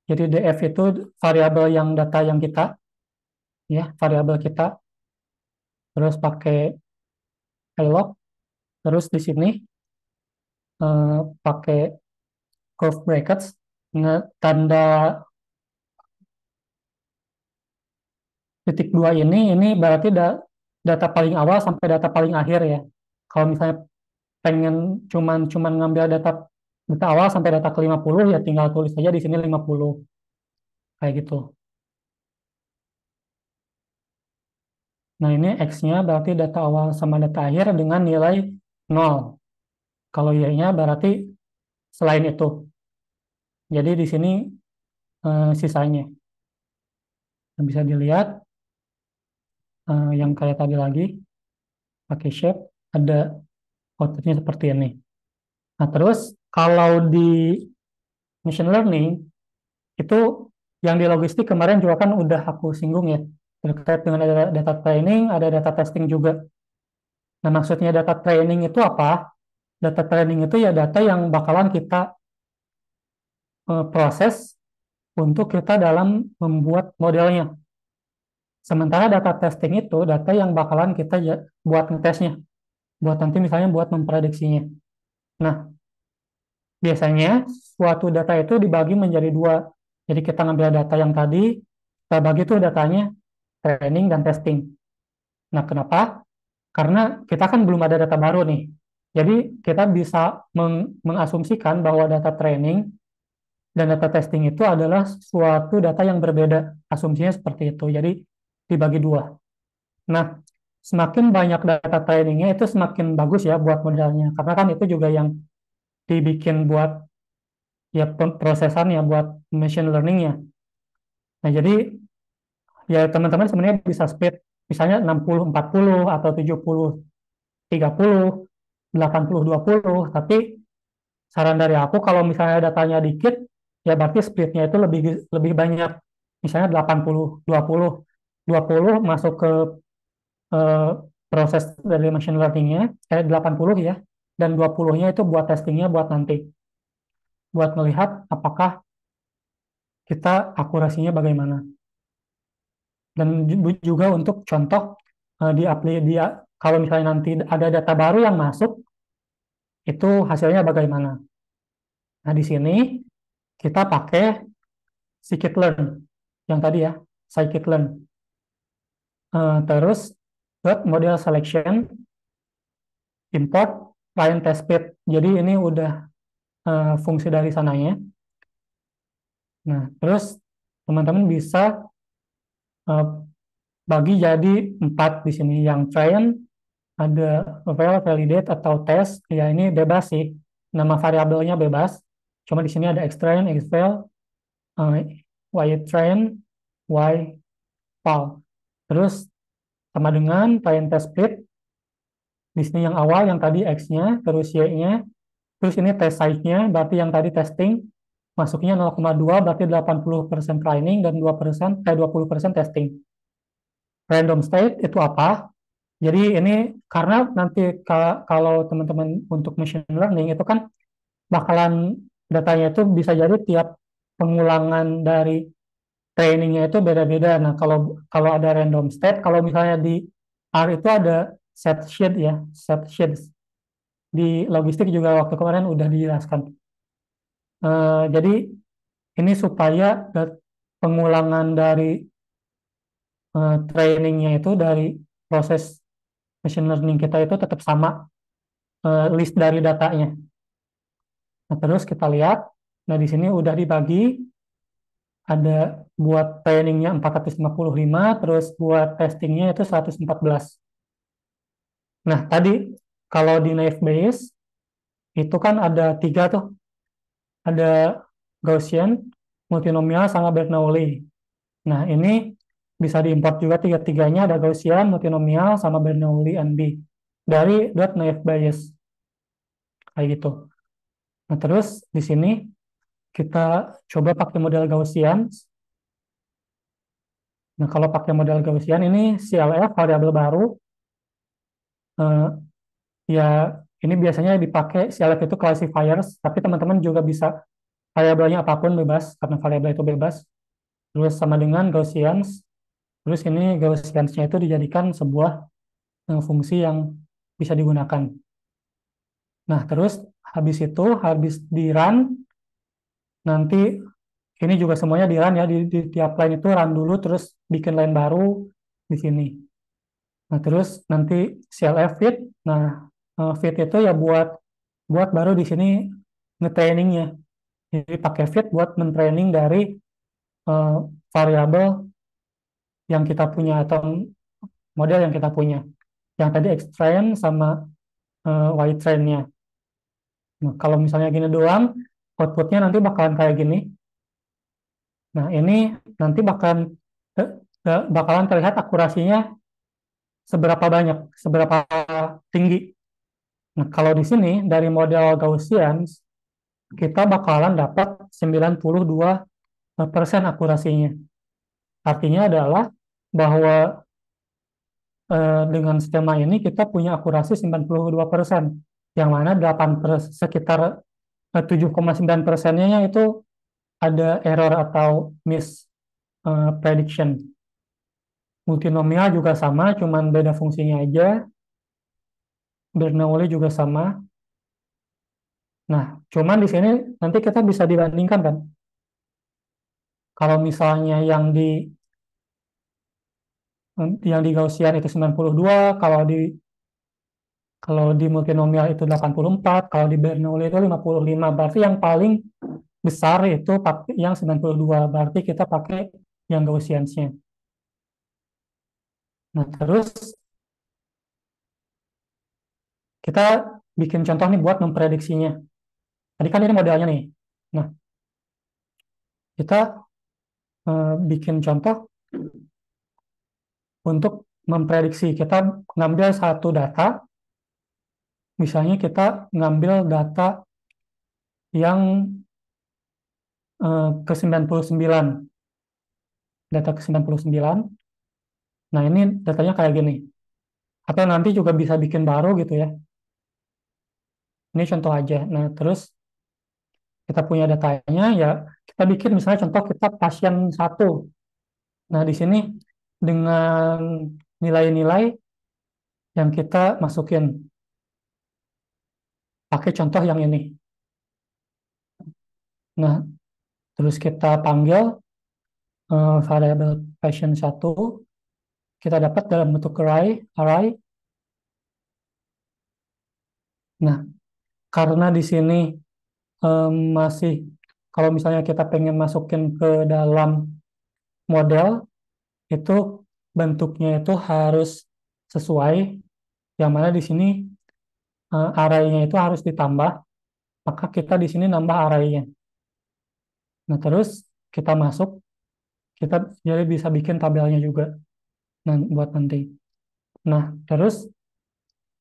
Jadi df itu variabel yang data yang kita, ya variabel kita, terus pakai log, terus di sini pakai curve brackets, tanda titik dua ini berarti data paling awal sampai data paling akhir ya. Kalau misalnya pengen cuman ngambil data awal sampai data ke 50, ya tinggal tulis saja di sini 50 kayak gitu. Nah, ini X-nya berarti data awal sama data akhir dengan nilai 0. Kalau Y-nya berarti selain itu. Jadi di sini sisanya. Yang bisa dilihat yang kayak tadi lagi, pakai shape, ada outputnya seperti ini. Nah, terus kalau di machine learning, itu yang di logistik kemarin juga kan udah aku singgung ya, terkait dengan ada data training, ada data testing juga. Nah, maksudnya data training itu apa? Data training itu ya data yang bakalan kita proses untuk kita dalam membuat modelnya. Sementara data testing itu data yang bakalan kita buat ngetesnya, buat nanti misalnya buat memprediksinya. Nah, biasanya suatu data itu dibagi menjadi dua. Jadi kita ngambil data yang tadi, kita bagi tuh datanya training dan testing. Nah, kenapa? Karena kita kan belum ada data baru nih. Jadi kita bisa mengasumsikan bahwa data training dan data testing itu adalah suatu data yang berbeda. Asumsinya seperti itu. Jadi dibagi dua. Nah, semakin banyak data trainingnya itu semakin bagus ya buat modelnya. Karena kan itu juga yang dibikin buat ya prosesan ya buat machine learning-nya. Nah, jadi ya teman-teman sebenarnya bisa split misalnya 60-40 atau 70-30, 80-20, tapi saran dari aku kalau misalnya datanya dikit, ya berarti splitnya itu lebih lebih banyak. Misalnya 80-20, 20 masuk ke eh, proses dari machine learning-nya, 80 ya, dan 20-nya itu buat testingnya buat nanti. Buat melihat apakah kita akurasinya bagaimana. Dan juga untuk contoh kalau misalnya nanti ada data baru yang masuk, itu hasilnya bagaimana. Nah, di sini kita pakai scikit-learn yang tadi ya, scikit-learn. Terus model selection, import client test bed. Jadi ini udah fungsi dari sananya. Nah, terus teman-teman bisa bagi jadi 4 di sini. Yang train, ada val, validate, atau test. Ya ini bebas sih. Nama variabelnya bebas. Cuma di sini ada xtrain, xval, ytrain, yval. Terus sama dengan client test bed. Di sini yang awal, yang tadi X-nya, terus Y-nya, terus ini test size-nya, berarti yang tadi testing, masuknya 0,2, berarti 80% training, dan 20% testing. Random state itu apa? Jadi ini karena nanti kalau teman-teman untuk machine learning itu kan bakalan datanya itu bisa jadi tiap pengulangan dari trainingnya itu beda-beda. Nah, kalau kalau ada random state, kalau misalnya di R itu ada set sheet ya, set sheets. Di logistik juga waktu kemarin udah dijelaskan. Jadi ini supaya pengulangan dari trainingnya itu dari proses machine learning kita itu tetap sama list dari datanya. Nah, terus kita lihat, nah di sini udah dibagi, ada buat trainingnya 455, terus buat testingnya itu 114. Nah, tadi kalau di naive Bayes itu kan ada 3 tuh, ada Gaussian, multinomial, sama Bernoulli. Nah, ini bisa diimport juga tiga-tiganya, ada Gaussian, multinomial, sama Bernoulli NB dari .naive Bayes kayak gitu. Nah, terus di sini kita coba pakai model Gaussian. Nah, kalau pakai model Gaussian ini CLF variabel baru, eh, ya ini biasanya dipakai CLF itu classifiers, tapi teman-teman juga bisa variabelnya apapun bebas karena variabel itu bebas. Terus sama dengan Gaussians. Terus ini Gaussiansnya itu dijadikan sebuah fungsi yang bisa digunakan. Nah, terus habis di run, nanti ini juga semuanya di run ya, di tiap line itu run dulu, terus bikin line baru di sini. Nah, terus nanti CLF fit. Nah, fit itu ya buat baru di sini nge-trainingnya. Jadi pakai fit buat men-training dari variabel yang kita punya atau model yang kita punya. Yang tadi X-train sama Y-train-nya. Nah, kalau misalnya gini doang, outputnya nanti bakalan kayak gini. Nah, ini nanti bakalan terlihat akurasinya seberapa banyak, seberapa tinggi. Nah, kalau di sini dari model Gaussian, kita bakalan dapat 92% akurasinya. Artinya adalah bahwa dengan skema ini kita punya akurasi 92%, yang mana sekitar 7,9%-nya itu ada error atau miss prediction. Multinomial juga sama, cuman beda fungsinya aja. Bernoulli juga sama. Nah, cuman di sini nanti kita bisa dibandingkan kan. Kalau misalnya yang di Gaussian itu 92, kalau di multinomial itu 84, kalau di Bernoulli itu 55. Berarti yang paling besar itu yang 92. Berarti kita pakai yang Gaussiansnya. Nah, terus kita bikin contoh nih buat memprediksinya. Tadi kan ini modelnya nih. Nah, kita bikin contoh untuk memprediksi. Kita ngambil satu data, misalnya kita ngambil data yang ke-99. Data ke-99. Nah, ini datanya kayak gini. Atau nanti juga bisa bikin baru gitu ya. Ini contoh aja. Nah, terus kita punya datanya, ya kita bikin misalnya contoh kita pasien 1. Nah, di sini dengan nilai-nilai yang kita masukin. Pakai contoh yang ini. Nah, terus kita panggil variabel patient 1, kita dapat dalam bentuk array. Nah, karena di sini masih, kalau misalnya kita pengen masukin ke dalam model, itu bentuknya itu harus sesuai, yang mana di sini array-nya itu harus ditambah, maka kita di sini nambah array-nya. Nah, terus kita masuk, kita jadi bisa bikin tabelnya juga buat nanti. Nah, terus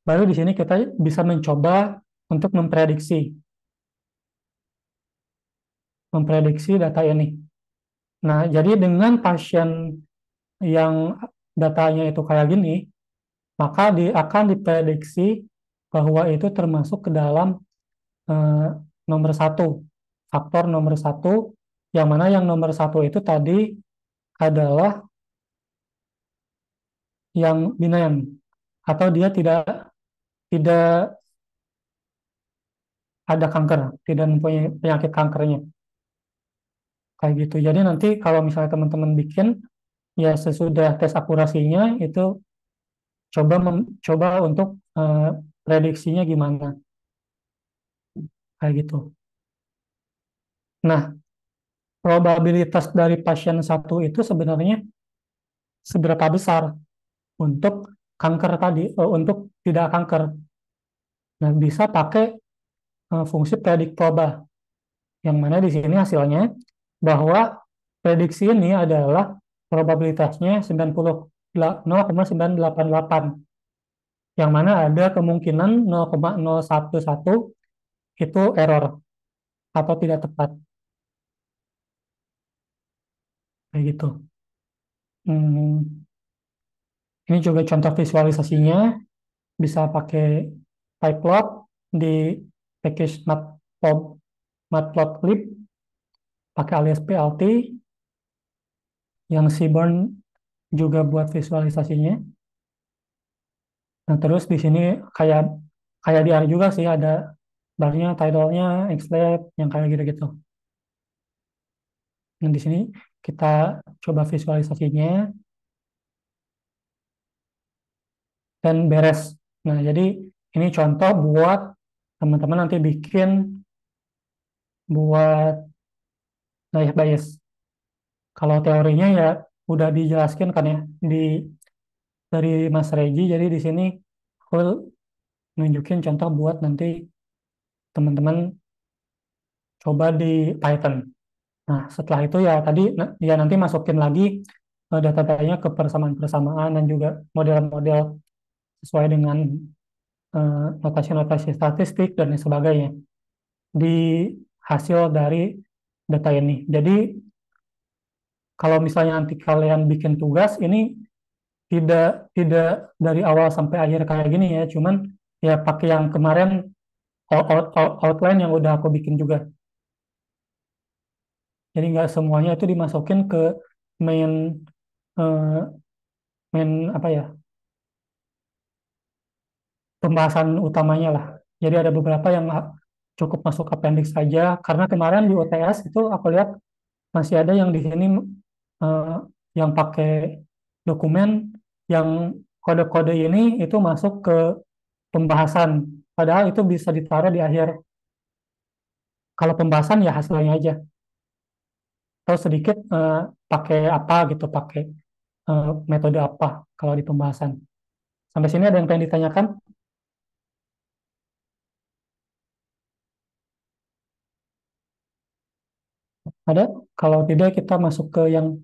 baru di sini kita bisa mencoba untuk memprediksi data ini. Nah, jadi dengan pasien yang datanya itu kayak gini, maka akan diprediksi bahwa itu termasuk ke dalam nomor 1, faktor nomor 1, yang mana yang nomor 1 itu tadi adalah yang benign atau dia tidak tidak ada kanker, tidak mempunyai penyakit kankernya. Kayak gitu. Jadi nanti kalau misalnya teman-teman bikin, ya sesudah tes akurasinya itu coba untuk prediksinya gimana. Kayak gitu. Nah, probabilitas dari pasien satu itu sebenarnya seberapa besar untuk kanker tadi, untuk tidak kanker. Nah, bisa pakai fungsi predik proba, yang mana di sini hasilnya bahwa prediksi ini adalah probabilitasnya 0,988, yang mana ada kemungkinan 0,011 itu error atau tidak tepat. Kayak gitu. Hmm, ini juga contoh visualisasinya, bisa pakai pyplot di package matplotlib, pakai alias PLT, yang Seaborn juga buat visualisasinya. Nah, terus di sini kayak kayak di R juga sih, ada barnya, title-nya, XLab, yang kayak gitu-gitu. Nah, di sini kita coba visualisasinya dan beres. Nah, jadi ini contoh buat teman-teman nanti bikin buat Naive Bayes. Kalau teorinya ya udah dijelaskan kan ya dari Mas Regi. Jadi di sini aku nunjukin contoh buat nanti teman-teman coba di Python. Nah, setelah itu ya tadi ya nanti masukin lagi data-datanya ke persamaan-persamaan dan juga model-model sesuai dengan notasi-notasi statistik dan lain sebagainya di hasil dari data ini. Jadi kalau misalnya nanti kalian bikin tugas ini tidak tidak dari awal sampai akhir kayak gini ya, cuman ya pakai yang kemarin outline yang udah aku bikin juga. Jadi nggak semuanya itu dimasukin ke main eh, main apa ya, pembahasan utamanya lah. Jadi ada beberapa yang cukup masuk appendix saja, karena kemarin di UTS itu aku lihat masih ada yang di sini eh, yang pakai dokumen yang kode-kode ini itu masuk ke pembahasan, padahal itu bisa ditaruh di akhir. Kalau pembahasan ya hasilnya aja, atau sedikit pakai apa gitu, pakai metode apa kalau di pembahasan. Sampai sini ada yang pengen ditanyakan? Ada? Kalau tidak kita masuk ke yang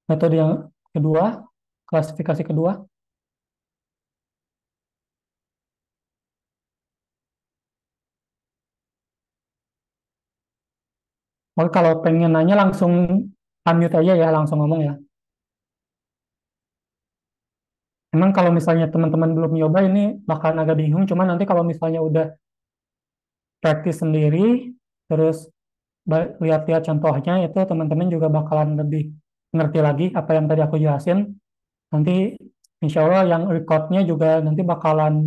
metode yang kedua, klasifikasi kedua. Oke, kalau pengen nanya langsung unmute aja ya, langsung ngomong ya. Emang kalau misalnya teman-teman belum nyoba ini bakalan agak bingung, cuman nanti kalau misalnya udah praktis sendiri, terus lihat-lihat contohnya, itu teman-teman juga bakalan lebih ngerti lagi apa yang tadi aku jelasin. Nanti insya Allah yang recordnya juga nanti bakalan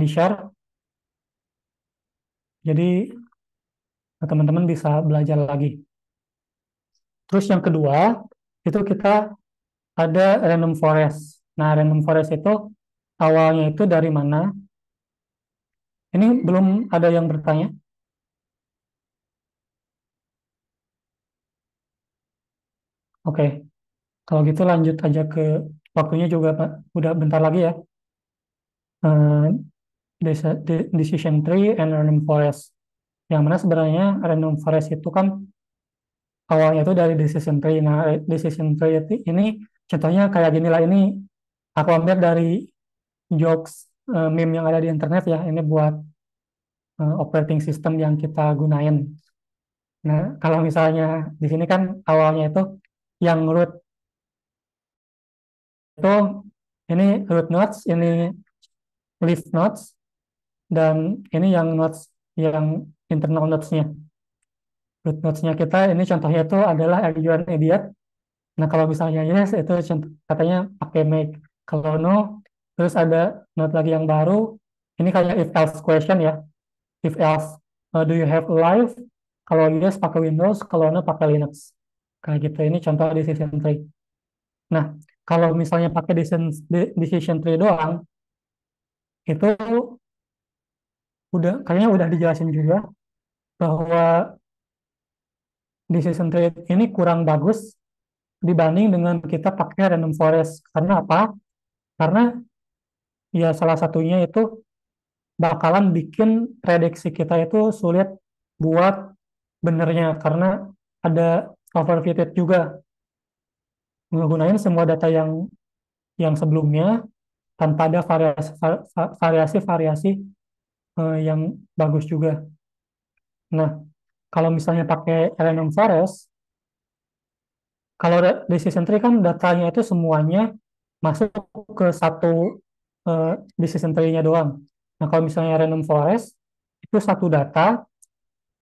di-share. Jadi teman-teman bisa belajar lagi. Terus yang kedua, itu kita ada random forest. Nah, random forest itu awalnya itu dari mana? Ini belum ada yang bertanya. Oke, kalau gitu lanjut aja ke waktunya juga, Pak. Udah bentar lagi ya. Eh, Decision tree and random forest. Yang mana sebenarnya random forest itu kan awalnya itu dari decision tree. Nah, decision tree ini contohnya kayak gini lah. Ini aku ambil dari jokes meme yang ada di internet ya. Ini buat operating system yang kita gunain. Nah, kalau misalnya di sini kan awalnya itu yang root itu ini root nodes, ini leaf nodes, dan ini yang nodes yang internal nodes-nya. root nodes-nya kita ini contohnya itu adalah argument immediate. Nah, kalau misalnya yes, itu katanya pakai make. Kalau no, terus ada node lagi yang baru. Ini kayak if else question ya. If else, do you have a life? Kalau yes pakai Windows, kalau no pakai Linux. Kayak gitu. Ini contoh decision tree. Nah, kalau misalnya pakai decision tree doang, itu kayaknya udah dijelasin juga bahwa decision tree ini kurang bagus dibanding dengan kita pakai random forest. Karena apa? Karena ya salah satunya itu bakalan bikin prediksi kita itu sulit buat benernya karena ada overfitted juga. Menggunakan semua data yang sebelumnya tanpa ada variasi-variasi yang bagus juga. Nah, kalau misalnya pakai random forest, kalau decision tree kan datanya itu semuanya masuk ke satu decision tree-nya doang. Nah, kalau misalnya random forest, itu satu data,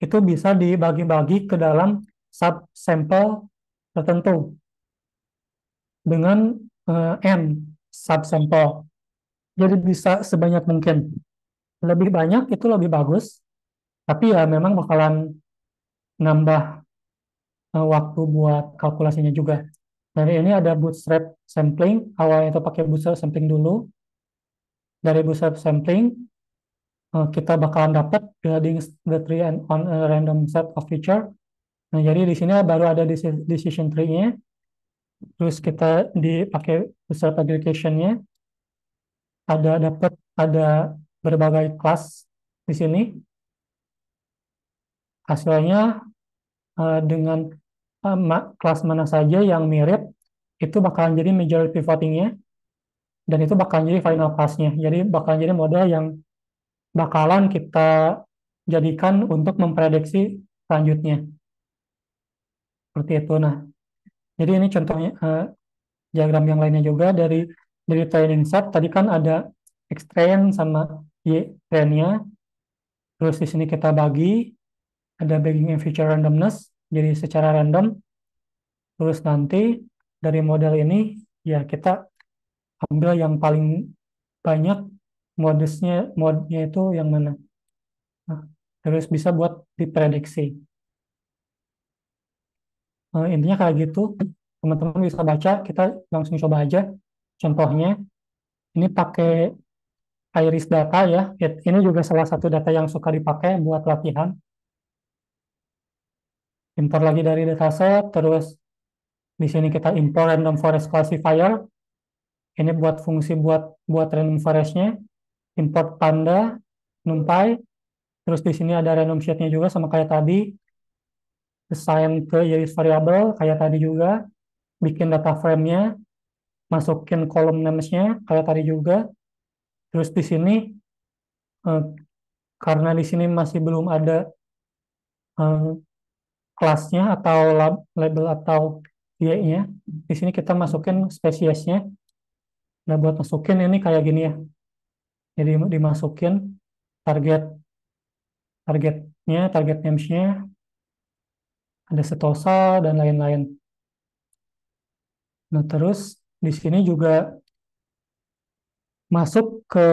itu bisa dibagi-bagi ke dalam subsample tertentu dengan n subsample. Jadi bisa sebanyak mungkin. Lebih banyak itu lebih bagus, tapi ya memang bakalan nambah waktu buat kalkulasinya juga. Dari ini ada bootstrap sampling, awalnya itu pakai bootstrap sampling dulu. Dari bootstrap sampling, kita bakalan dapat building the tree on a random set of feature. Nah, jadi di sini baru ada decision tree-nya. Terus kita dipakai bootstrap aggregation-nya. Ada berbagai kelas di sini. Hasilnya dengan kelas mana saja yang mirip, itu bakalan jadi majority voting-nya. Dan itu bakalan jadi final class-nya. Jadi bakalan jadi model yang bakalan kita jadikan untuk memprediksi selanjutnya. Seperti itu. Nah, jadi ini contohnya diagram yang lainnya juga dari training set. Tadi kan ada X train sama Y train-nya. Terus di sini kita bagi ada bagging and feature randomness. Jadi secara random. Terus nanti dari model ini ya kita ambil yang paling banyak modnya itu yang mana. Nah, terus bisa buat diprediksi. Intinya kayak gitu. Teman-teman bisa baca, kita langsung coba aja. Contohnya, ini pakai Iris data ya. Ini juga salah satu data yang suka dipakai buat latihan. Import lagi dari dataset, terus di sini kita import random forest classifier. Ini buat fungsi buat random forest-nya. Import panda, numpy. Terus di sini ada random sheet-nya juga sama kayak tadi. Assign ke Iris variable kayak tadi juga. Bikin data frame-nya. Masukin kolom names-nya kayak tadi juga. Terus di sini karena di sini masih belum ada kelasnya atau label atau Y-nya, di sini kita masukin spesiesnya. Nah, buat masukin ini kayak gini ya. Jadi dimasukin targetnya, target names-nya, ada setosa dan lain-lain. Nah, terus di sini juga masuk ke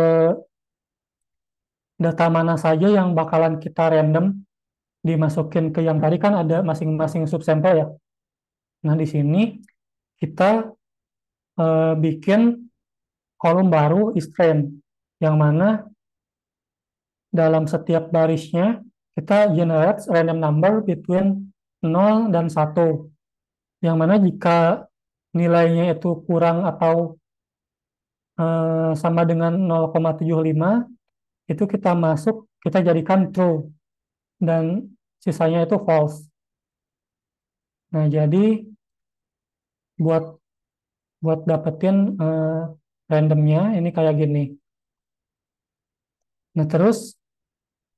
data mana saja yang bakalan kita random dimasukin ke yang tadi kan ada masing-masing subsample ya. Nah, di sini kita bikin kolom baru strain yang mana dalam setiap barisnya kita generate random number between 0 dan 1. Yang mana jika nilainya itu kurang atau sama dengan 0,75 itu kita jadikan true dan sisanya itu false. Nah, jadi buat dapetin randomnya ini kayak gini. Nah, terus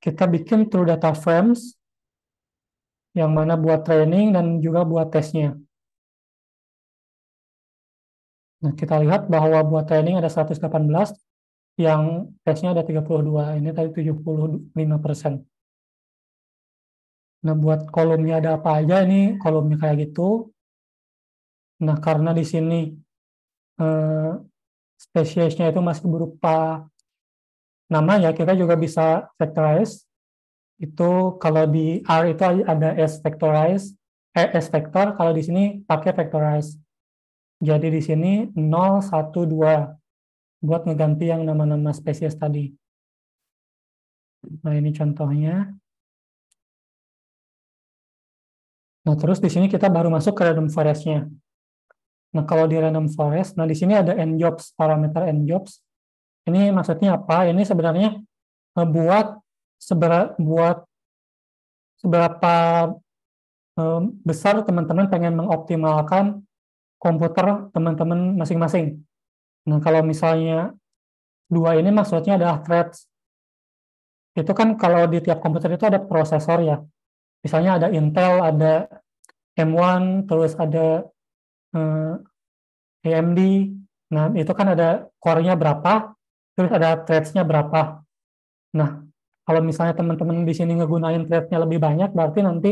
kita bikin true data frames yang mana buat training dan juga buat tesnya. Nah, kita lihat bahwa buat training ada 118, yang tesnya ada 32. Ini tadi 75%. Nah, buat kolomnya ada apa aja, ini kolomnya kayak gitu. Nah, karena di sini eh, spesiesnya itu masih berupa nama ya, kita juga bisa factorize. Itu kalau di R itu ada S factorize, S vector, kalau di sini pakai factorize. Jadi di sini 0, 1, 2 buat ngeganti yang nama-nama spesies tadi. Nah, ini contohnya. Nah, terus di sini kita baru masuk ke random forest-nya. Nah, kalau di random forest, nah di sini ada njobs, parameter njobs. Ini maksudnya apa? Ini sebenarnya buat seberapa besar teman-teman pengen mengoptimalkan komputer teman-teman masing-masing. Nah, kalau misalnya dua ini maksudnya adalah threads. Itu kan kalau di tiap komputer itu ada prosesor ya. Misalnya ada Intel, ada M1, terus ada eh, AMD. Nah, itu kan ada core-nya berapa, terus ada threads-nya berapa. Nah, kalau misalnya teman-teman di sini ngegunain thread-nya lebih banyak, berarti nanti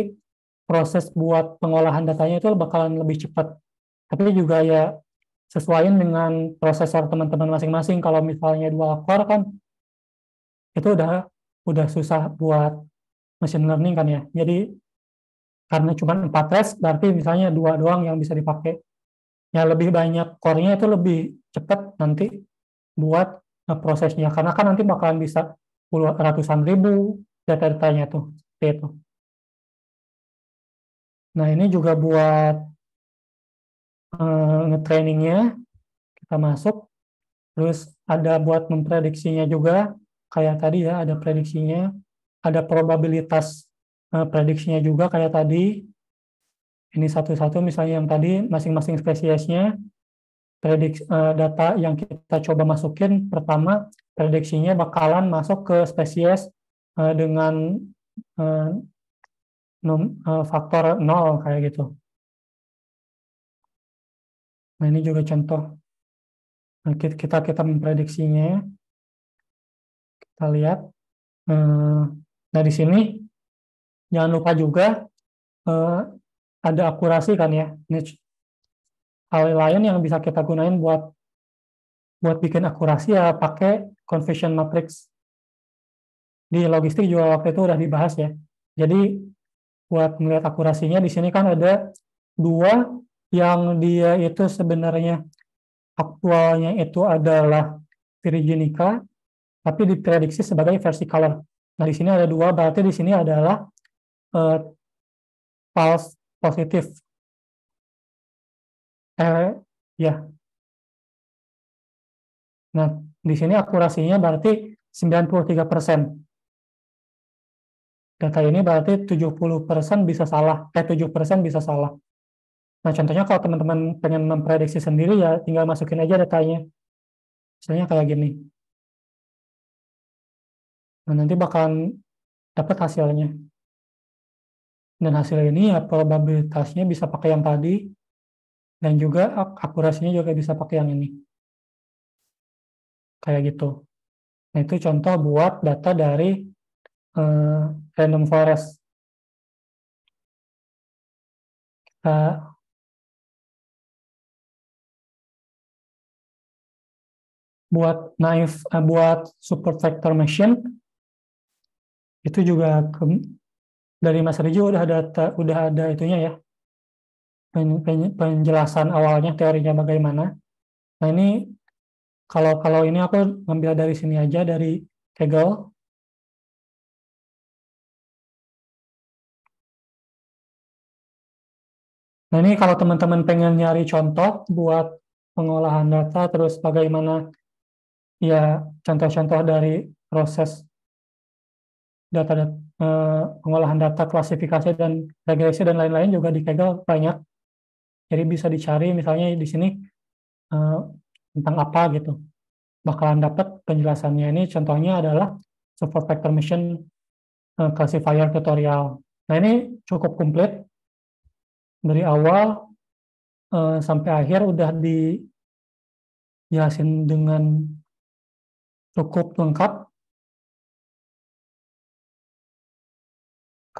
proses buat pengolahan datanya itu bakalan lebih cepat. Tapi juga ya sesuaiin dengan prosesor teman-teman masing-masing. Kalau misalnya dual core kan itu udah susah buat machine learning kan ya. Jadi karena cuma 4 threads, berarti misalnya dua doang yang bisa dipakai. Ya lebih banyak core-nya itu lebih cepat nanti buat prosesnya. Karena kan nanti bakalan bisa ratusan ribu data-datanya tuh. Seperti itu. Nah, ini juga buat nge-trainingnya kita masuk. Terus ada buat memprediksinya juga. Kayak tadi ya, ada prediksinya. Ada probabilitas prediksinya juga kayak tadi. Ini satu-satu misalnya yang tadi masing-masing spesiesnya. Data yang kita coba masukin pertama prediksinya bakalan masuk ke spesies dengan uh, faktor 0 kayak gitu. Nah, ini juga contoh. Nah, kita memprediksinya, kita lihat. Nah, di sini jangan lupa juga ada akurasi kan ya. Ini hal lain yang bisa kita gunain buat bikin akurasi ya pakai conversion matrix. Di logistik juga waktu itu udah dibahas ya. Jadi buat melihat akurasinya di sini kan ada dua yang dia itu sebenarnya aktualnya itu adalah Virginica, tapi diprediksi sebagai versi color. Nah, di sini ada dua, berarti di sini adalah false positif. Ya. Nah, di sini akurasinya berarti 93%. Data ini berarti 70% bisa salah, 7% bisa salah. Nah, contohnya kalau teman-teman pengen memprediksi sendiri ya tinggal masukin aja datanya. Misalnya kayak gini. Nah, nanti bakalan dapat hasilnya. Dan hasil ini ya probabilitasnya bisa pakai yang tadi dan juga akurasinya juga bisa pakai yang ini. Kayak gitu. Nah, itu contoh buat data dari random forest. Buat support vector machine itu juga dari Mas Riju udah ada itunya ya, penjelasan awalnya teorinya bagaimana. Nah, ini kalau ini aku ngambil dari sini aja, dari Kaggle. Nah, ini kalau teman-teman pengen nyari contoh buat pengolahan data, terus bagaimana ya contoh-contoh dari proses pengolahan data, klasifikasi dan regresi dan lain-lain juga di Kaggle banyak. Jadi bisa dicari misalnya di sini tentang apa gitu. Bakalan dapat penjelasannya. Ini contohnya adalah support vector machine classifier tutorial. Nah, ini cukup komplit dari awal sampai akhir udah dijelasin dengan cukup lengkap.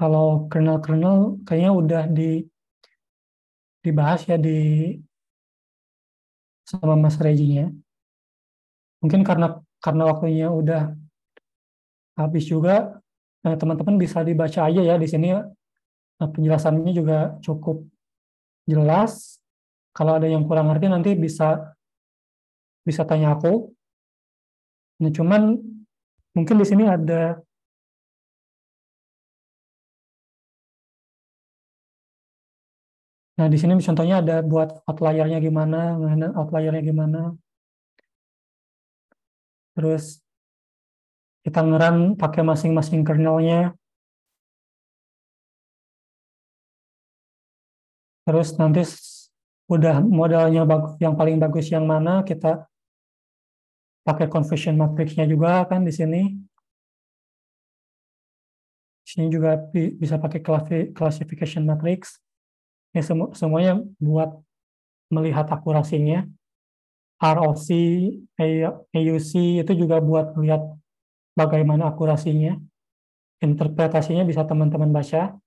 Kalau kernel kayaknya udah dibahas ya sama Mas Rejinya. Mungkin karena waktunya udah habis juga, teman-teman bisa dibaca aja ya di sini. Penjelasannya juga cukup jelas. Kalau ada yang kurang ngerti nanti bisa tanya aku. Nah, cuman mungkin di sini ada Nah, di sini contohnya ada buat outliernya gimana, terus kita ngeran pakai masing-masing kernelnya, terus nanti udah modelnya yang paling bagus yang mana, kita pakai conversion matrixnya juga kan di sini. Di sini juga bisa pakai classification matrix. Ya, semuanya buat melihat akurasinya. ROC, AUC itu juga buat melihat bagaimana akurasinya. Interpretasinya bisa teman-teman baca.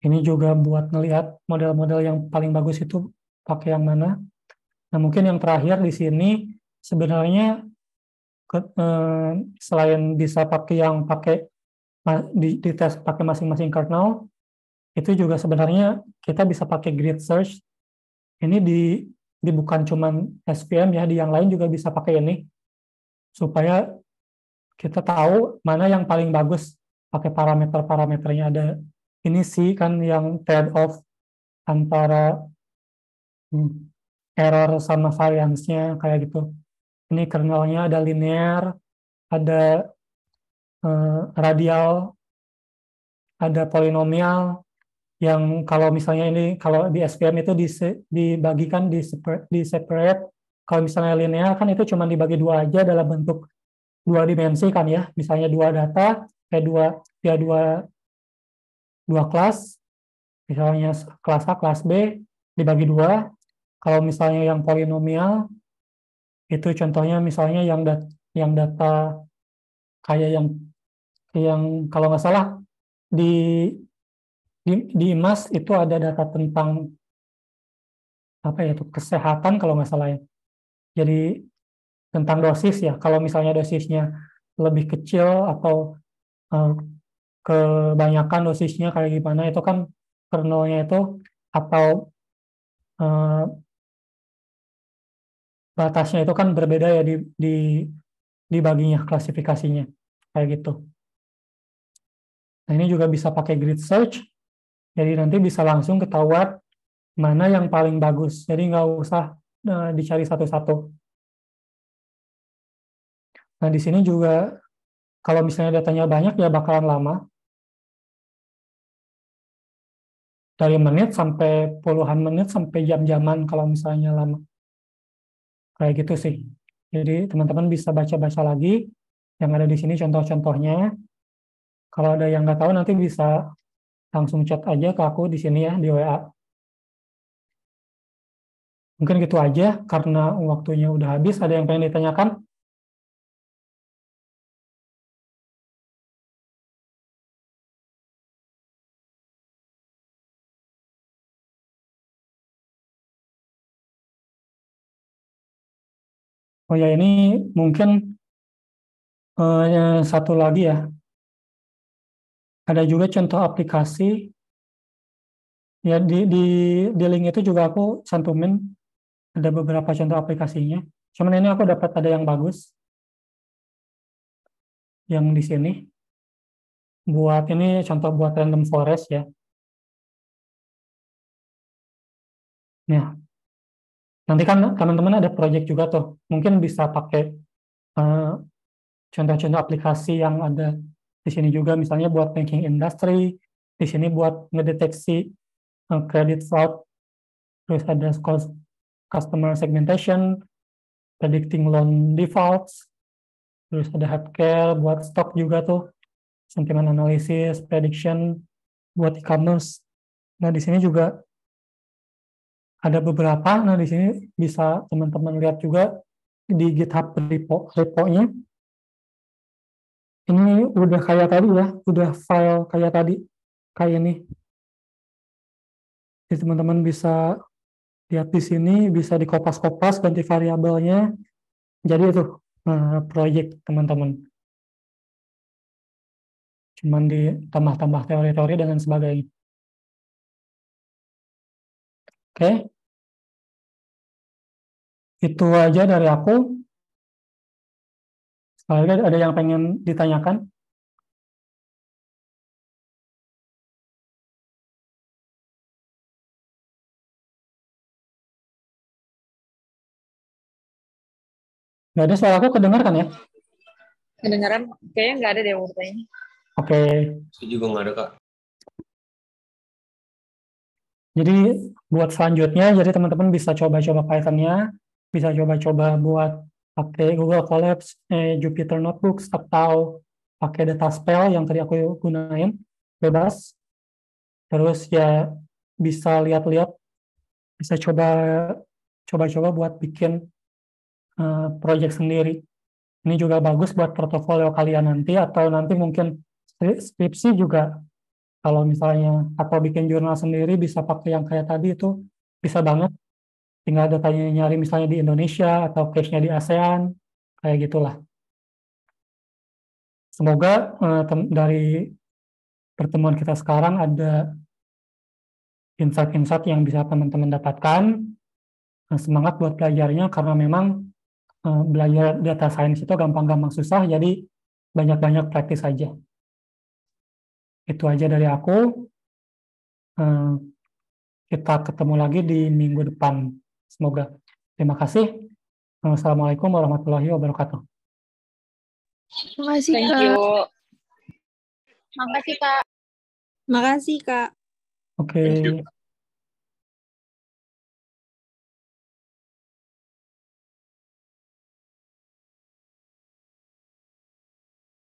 Ini juga buat melihat model-model yang paling bagus itu pakai yang mana. Nah, mungkin yang terakhir di sini sebenarnya selain bisa pakai di tes pakai masing-masing kernel, itu juga sebenarnya kita bisa pakai grid search. Ini di bukan cuman SVM ya, di yang lain juga bisa pakai ini supaya kita tahu mana yang paling bagus pakai parameternya. Ada ini sih kan yang trade off antara error sama variance-nya kayak gitu. Ini kernelnya ada linear, ada radial, ada polinomial, yang kalau misalnya ini kalau di SVM itu dibagikan di separate. Kalau misalnya linear kan itu cuma dibagi dua aja dalam bentuk dua dimensi kan ya, misalnya dua data dua kelas, misalnya kelas A kelas B dibagi dua. Kalau misalnya yang polinomial itu contohnya misalnya yang data kayak yang kalau nggak salah di di IMAS itu ada data tentang apa ya tuh kesehatan kalau nggak salah ya. Jadi tentang dosis ya. Kalau misalnya dosisnya lebih kecil atau eh, kebanyakan dosisnya kayak gimana itu kan kernelnya itu atau eh, batasnya itu kan berbeda ya dibaginya klasifikasinya kayak gitu. Nah, ini juga bisa pakai grid search. Jadi nanti bisa langsung ketahuan mana yang paling bagus. Jadi nggak usah dicari satu-satu. Nah, di sini juga kalau misalnya datanya banyak ya bakalan lama. Dari menit sampai puluhan menit sampai jam-jaman kalau misalnya lama. Kayak gitu sih. Jadi teman-teman bisa baca-baca lagi yang ada di sini contoh-contohnya. Kalau ada yang nggak tahu nanti bisa langsung chat aja ke aku di sini ya di WA. Mungkin gitu aja karena waktunya udah habis. Ada yang pengen ditanyakan? Oh ya, ini mungkin satu lagi ya. Ada juga contoh aplikasi. Ya di link itu juga aku cantumin ada beberapa contoh aplikasinya. Cuman ini aku dapat ada yang bagus yang di sini. Buat ini contoh buat random forest ya. Nah, nanti kan teman-teman ada project juga tuh. Mungkin bisa pakai eh, contoh-contoh aplikasi yang ada di sini juga, misalnya buat banking industry, di sini buat ngedeteksi credit fraud, terus ada customer segmentation, predicting loan defaults, terus ada healthcare buat stock juga tuh, sentiment analysis, prediction buat e-commerce. Nah, di sini juga ada beberapa. Nah, di sini bisa teman-teman lihat juga di GitHub repo-nya. Ini udah kayak tadi ya, udah file kayak tadi, kayak ini. Jadi teman-teman bisa lihat di sini, bisa dikopas-kopas, ganti variabelnya. Jadi itu proyek teman-teman. Cuman ditambah-tambah teori-teori dan sebagainya. Oke, itu aja dari aku. Sekali lagi ada yang pengen ditanyakan? Nggak ada, suara aku kedengar kan ya?
Kedengaran kayaknya nggak ada deh yang mau bertanya.
Oke,
Saya juga nggak ada, Kak.
jadi buat selanjutnya, jadi teman-teman bisa coba-coba Python-nya, bisa coba-coba buat pakai Google Colabs, Jupyter Notebooks, atau pakai Dataspell yang tadi aku gunain, bebas. Terus ya bisa lihat-lihat, bisa coba-coba buat bikin project sendiri. Ini juga bagus buat portofolio kalian nanti, atau nanti mungkin skripsi juga. Kalau misalnya atau bikin jurnal sendiri bisa pakai yang kayak tadi itu bisa banget. Tinggal datanya nyari misalnya di Indonesia atau case-nya di ASEAN, kayak gitulah. Semoga dari pertemuan kita sekarang ada insight-insight yang bisa teman-teman dapatkan. Semangat buat belajarnya karena memang belajar data science itu gampang-gampang susah, jadi banyak-banyak praktis saja. Itu aja dari aku. Kita ketemu lagi di minggu depan. Semoga. Terima kasih. Assalamualaikum warahmatullahi wabarakatuh.
Makasih,
Thank
Kak.
you.
Makasih, Kak. Makasih, Kak.
Oke.